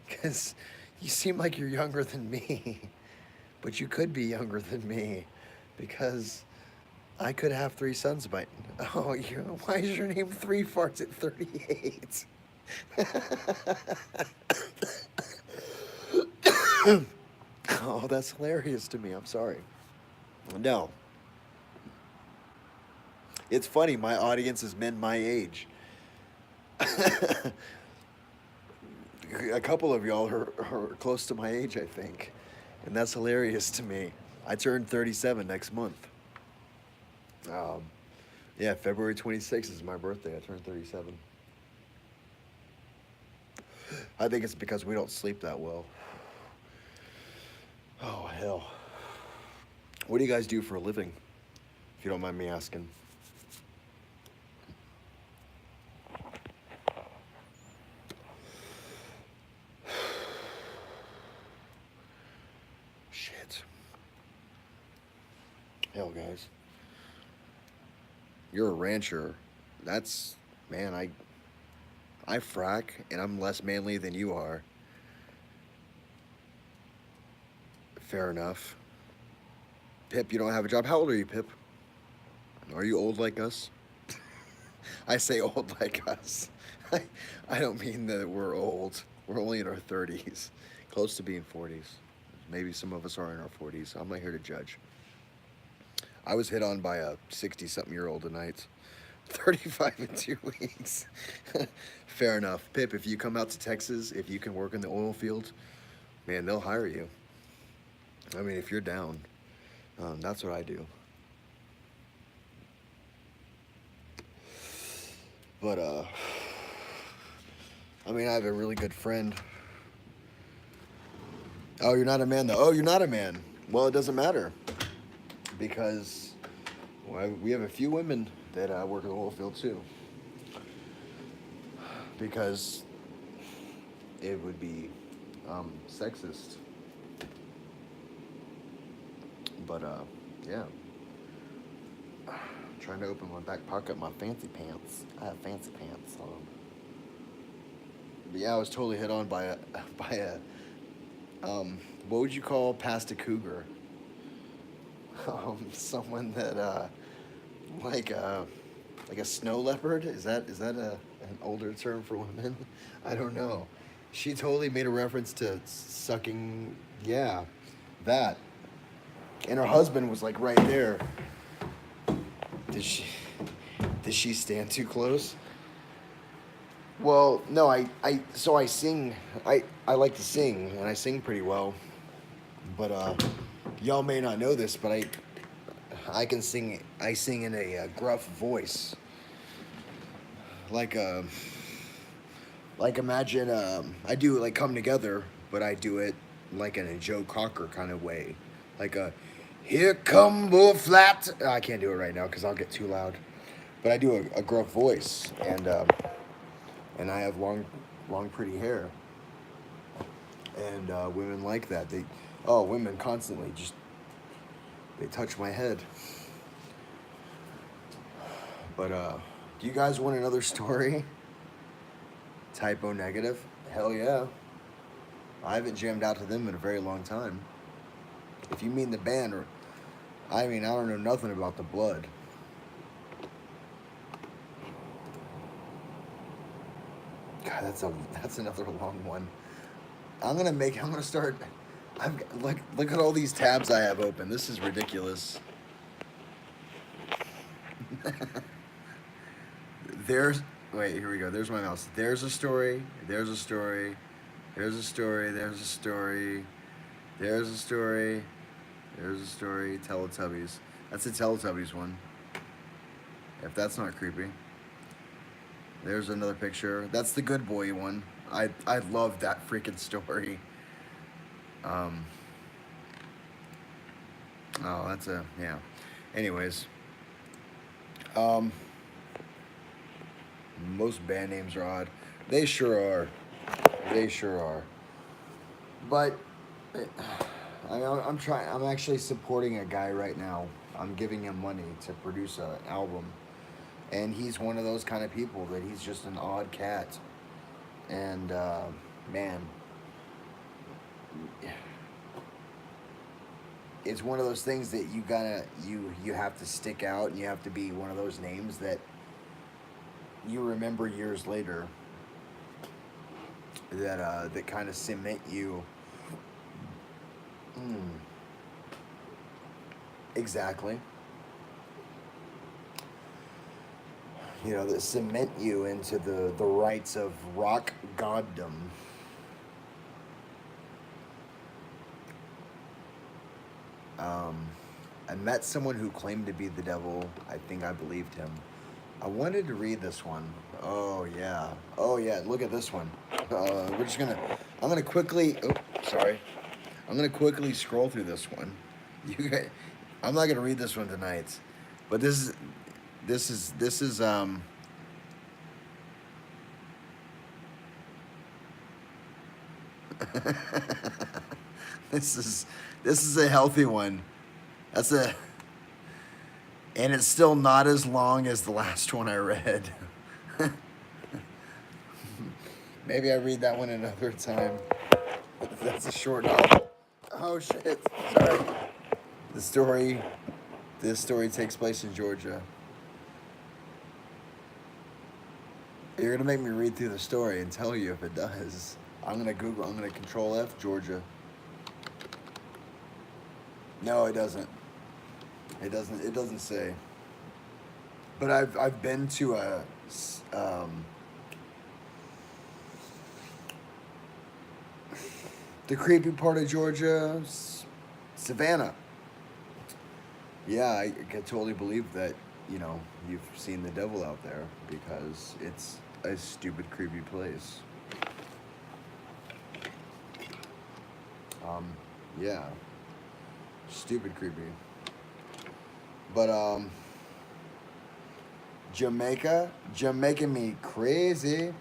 Because you seem like you're younger than me, but you could be younger than me, because I could have three sons by. Oh, why is your name Three Farts at 38? Oh, that's hilarious to me. I'm sorry. No, it's funny. My audience is men my age. A couple of y'all are close to my age, I think. And that's hilarious to me. I turn 37 next month. Um, yeah, February 26th is my birthday. I turn 37. I think it's because we don't sleep that well. Oh, hell. What do you guys do for a living, if you don't mind me asking? Shit. Hell, guys. You're a rancher. That's, man, I frack, and I'm less manly than you are. Fair enough. Pip, you don't have a job. How old are you, Pip? Are you old like us? I say old like us. I don't mean that we're old. We're only in our 30s, close to being 40s. Maybe some of us are in our 40s. I'm not here to judge. I was hit on by a 60-something-year-old tonight. 35 in 2 weeks. Fair enough. Pip, if you come out to Texas, if you can work in the oil field, man, they'll hire you. I mean, if you're down, that's what I do. But, I mean, I have a really good friend. Oh, you're not a man, though. Oh, you're not a man. Well, it doesn't matter. Because we have a few women that work in the oil field, too. Because it would be sexist. But, yeah. I'm trying to open my back pocket, my fancy pants. I have fancy pants on. But yeah, I was totally hit on by a what would you call past a cougar? Someone that like a snow leopard. Is that an older term for women? I don't know. She totally made a reference to sucking. Yeah, that. And her husband was like right there. Did she stand too close? Well, no, so I sing. I like to sing, and I sing pretty well. But y'all may not know this, but I can sing. I sing in a gruff voice, like imagine I do like Come Together, but I do it like in a Joe Cocker kind of way, like a Here Come Bull Flat. I can't do it right now because I'll get too loud, but I do a gruff voice, and I have long, pretty hair, and women like that. Women constantly just they touch my head. But do you guys want another story? Typo Negative? Hell yeah. I haven't jammed out to them in a very long time. If you mean the band, I don't know nothing about the Blood. God, that's another long one. I'm gonna start. Look at all these tabs I have open. This is ridiculous. Here we go. There's my mouse. There's a story. There's a story. There's a story. There's a story. There's a story. There's a story. Teletubbies. That's a Teletubbies one. If that's not creepy. There's another picture. That's the Good Boy one. I love that freaking story. Oh, that's yeah. Anyways. Most band names are odd. They sure are. They sure are. But I'm trying. I'm actually supporting a guy right now. I'm giving him money to produce an album, And he's one of those kind of people that he's just an odd cat. And man, it's one of those things that you have to stick out, and you have to be one of those names that you remember years later, that kind of cement you. Mm, exactly. That cement you into the rights of rock goddom. Um, I met someone who claimed to be the devil. I think I believed him. I wanted to read this one. Oh yeah. Oh yeah. Look at this one. We're just gonna. I'm gonna quickly. Oh, sorry. I'm gonna quickly scroll through this one. You guys, I'm not gonna read this one tonight, but this is. this is this is a healthy one. That's a. And it's still not as long as the last one I read. Maybe I read that one another time. That's a short novel. Oh shit! Sorry. The story. This story takes place in Georgia. You're gonna make me read through the story and tell you if it does. I'm gonna Google. I'm gonna Control F Georgia. No, it doesn't. It doesn't. It doesn't say. But I've been to the creepy part of Georgia, Savannah. Yeah, I could totally believe that, you've seen the devil out there, because it's a stupid, creepy place. Yeah. Stupid creepy. But, Jamaica me crazy.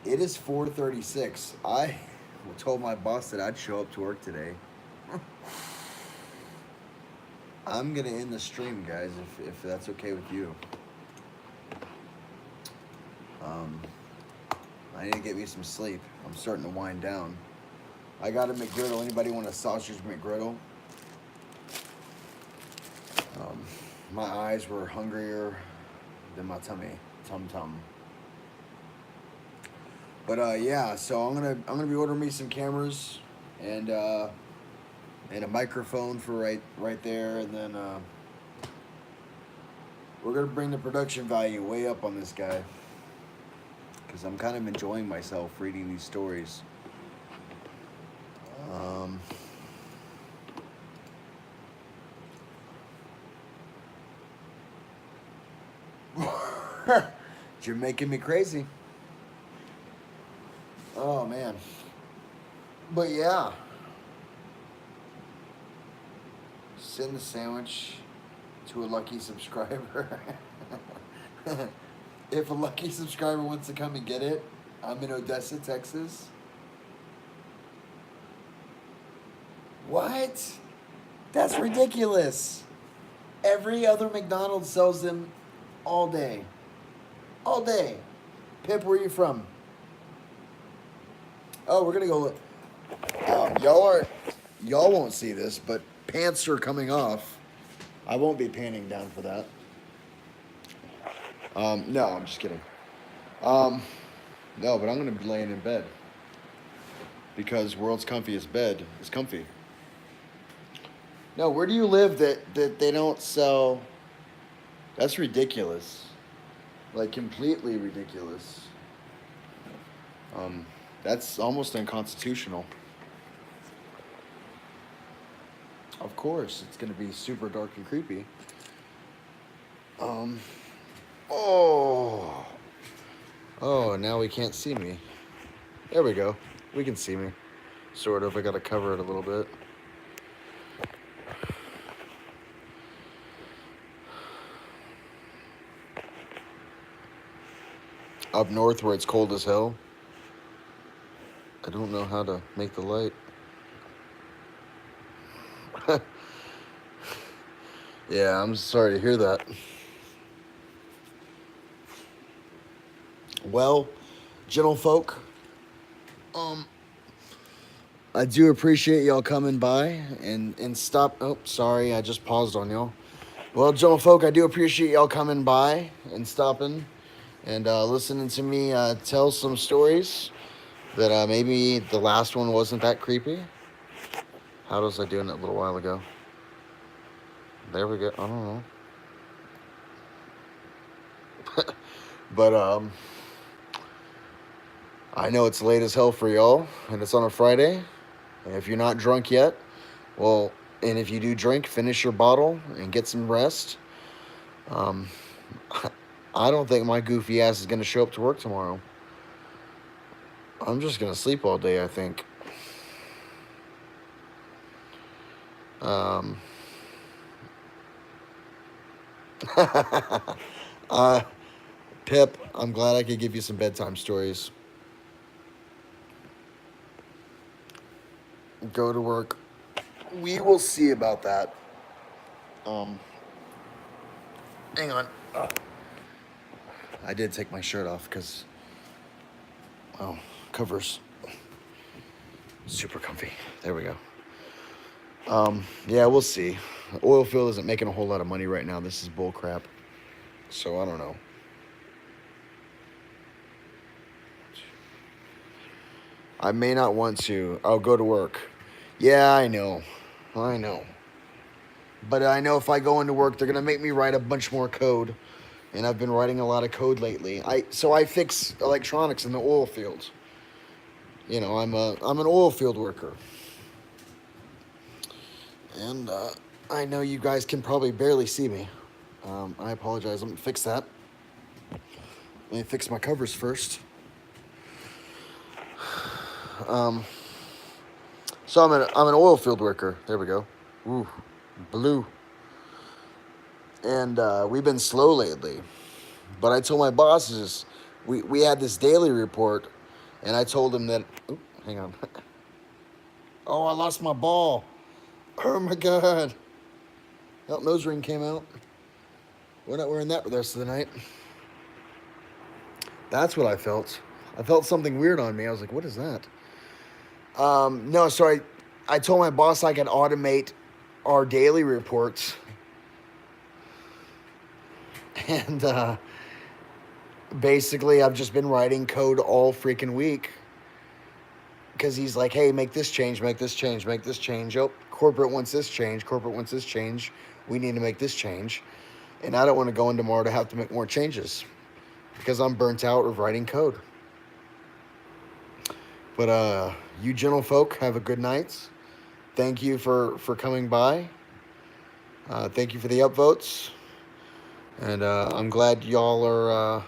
It is 4:36. I told my boss that I'd show up to work today. I'm gonna end the stream, guys, if that's okay with you. I need to get me some sleep. I'm starting to wind down. I got a McGriddle. Anybody want a sausage McGriddle? My eyes were hungrier than my tummy. Tum. But yeah, so I'm gonna be ordering me some cameras and a microphone for right there, and then we're gonna bring the production value way up on this guy, because I'm kind of enjoying myself reading these stories. You're making me crazy. Oh man. But yeah. Send the sandwich to a lucky subscriber. If a lucky subscriber wants to come and get it, I'm in Odessa, Texas. What? That's ridiculous. Every other McDonald's sells them all day. All day. Pip, where are you from? Oh, we're gonna go look. Y'all won't see this, but pants are coming off. I won't be panning down for that. No, I'm just kidding. No, but I'm gonna be laying in bed, because world's comfiest bed is comfy. No, where do you live that they don't sell? That's ridiculous. Like, completely ridiculous. That's almost unconstitutional. Of course, it's gonna be super dark and creepy. Oh, now we can't see me. There we go. We can see me. Sort of. I gotta cover it a little bit. Up north where it's cold as hell. I don't know how to make the light. Yeah, I'm sorry to hear that. Well, gentlefolk, um, I do appreciate y'all coming by and stop. Oh, sorry, I just paused on y'all. Well, gentlefolk, I do appreciate y'all coming by and stopping and listening to me tell some stories that maybe the last one wasn't that creepy. How was I doing it a little while ago? There we go. I don't know. But I know it's late as hell for y'all, and it's on a Friday. And if you're not drunk yet, well, and if you do drink, finish your bottle and get some rest. Um, I don't think my goofy ass is going to show up to work tomorrow. I'm just going to sleep all day, I think. Um, uh, Pip, I'm glad I could give you some bedtime stories. Go to work. We will see about that. Um, Hang on. I did take my shirt off because, oh, covers super comfy. There we go. Yeah, we'll see. Oil field isn't making a whole lot of money right now. This is bull crap. So I don't know. I may not want to. I'll go to work. Yeah, I know. I know. But I know if I go into work, they're gonna make me write a bunch more code, and I've been writing a lot of code lately. I fix electronics in the oil fields. You know, I'm an oil field worker, and I know you guys can probably barely see me. I apologize. Let me fix that. Let me fix my covers first. So I'm an oil field worker. There we go. Ooh, blue. And we've been slow lately. But I told my bosses we had this daily report, and I told them that. Ooh, hang on. Oh, I lost my ball. Oh my god. Oh, nose ring came out. We're not wearing that the rest of the night. That's what I felt. I felt something weird on me. I was like, what is that? No, so I told my boss I could automate our daily reports. And basically, I've just been writing code all freaking week. Because he's like, hey, make this change, make this change, make this change. Oh, corporate wants this change, corporate wants this change. We need to make this change. And I don't want to go in tomorrow to have to make more changes. Because I'm burnt out of writing code. But you gentlefolk, have a good night. Thank you for coming by. Thank you for the upvotes. And I'm glad y'all are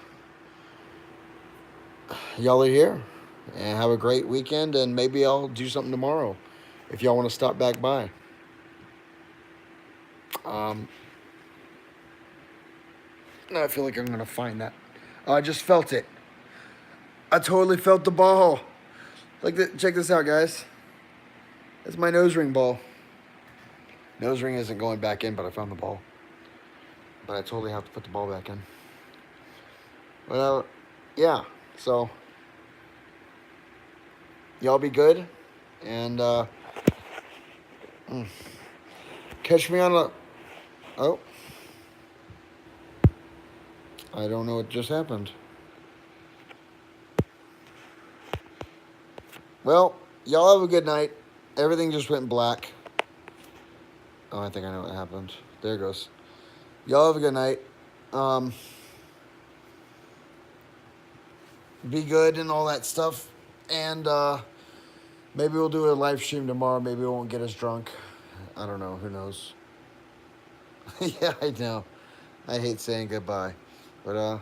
here. And have a great weekend. And maybe I'll do something tomorrow if y'all want to stop back by. I feel like I'm going to find that. Oh, I just felt it. I totally felt the ball. Check this out, guys. That's my nose ring ball. Nose ring isn't going back in, but I found the ball. But I totally have to put the ball back in. Well, yeah. So, y'all be good. And catch me on a... Oh. I don't know what just happened. Well, y'all have a good night. Everything just went black. Oh, I think I know what happened. There it goes. Y'all have a good night. Be good and all that stuff. And maybe we'll do a live stream tomorrow. Maybe we won't get as drunk. I don't know. Who knows? Yeah, I know. I hate saying goodbye. But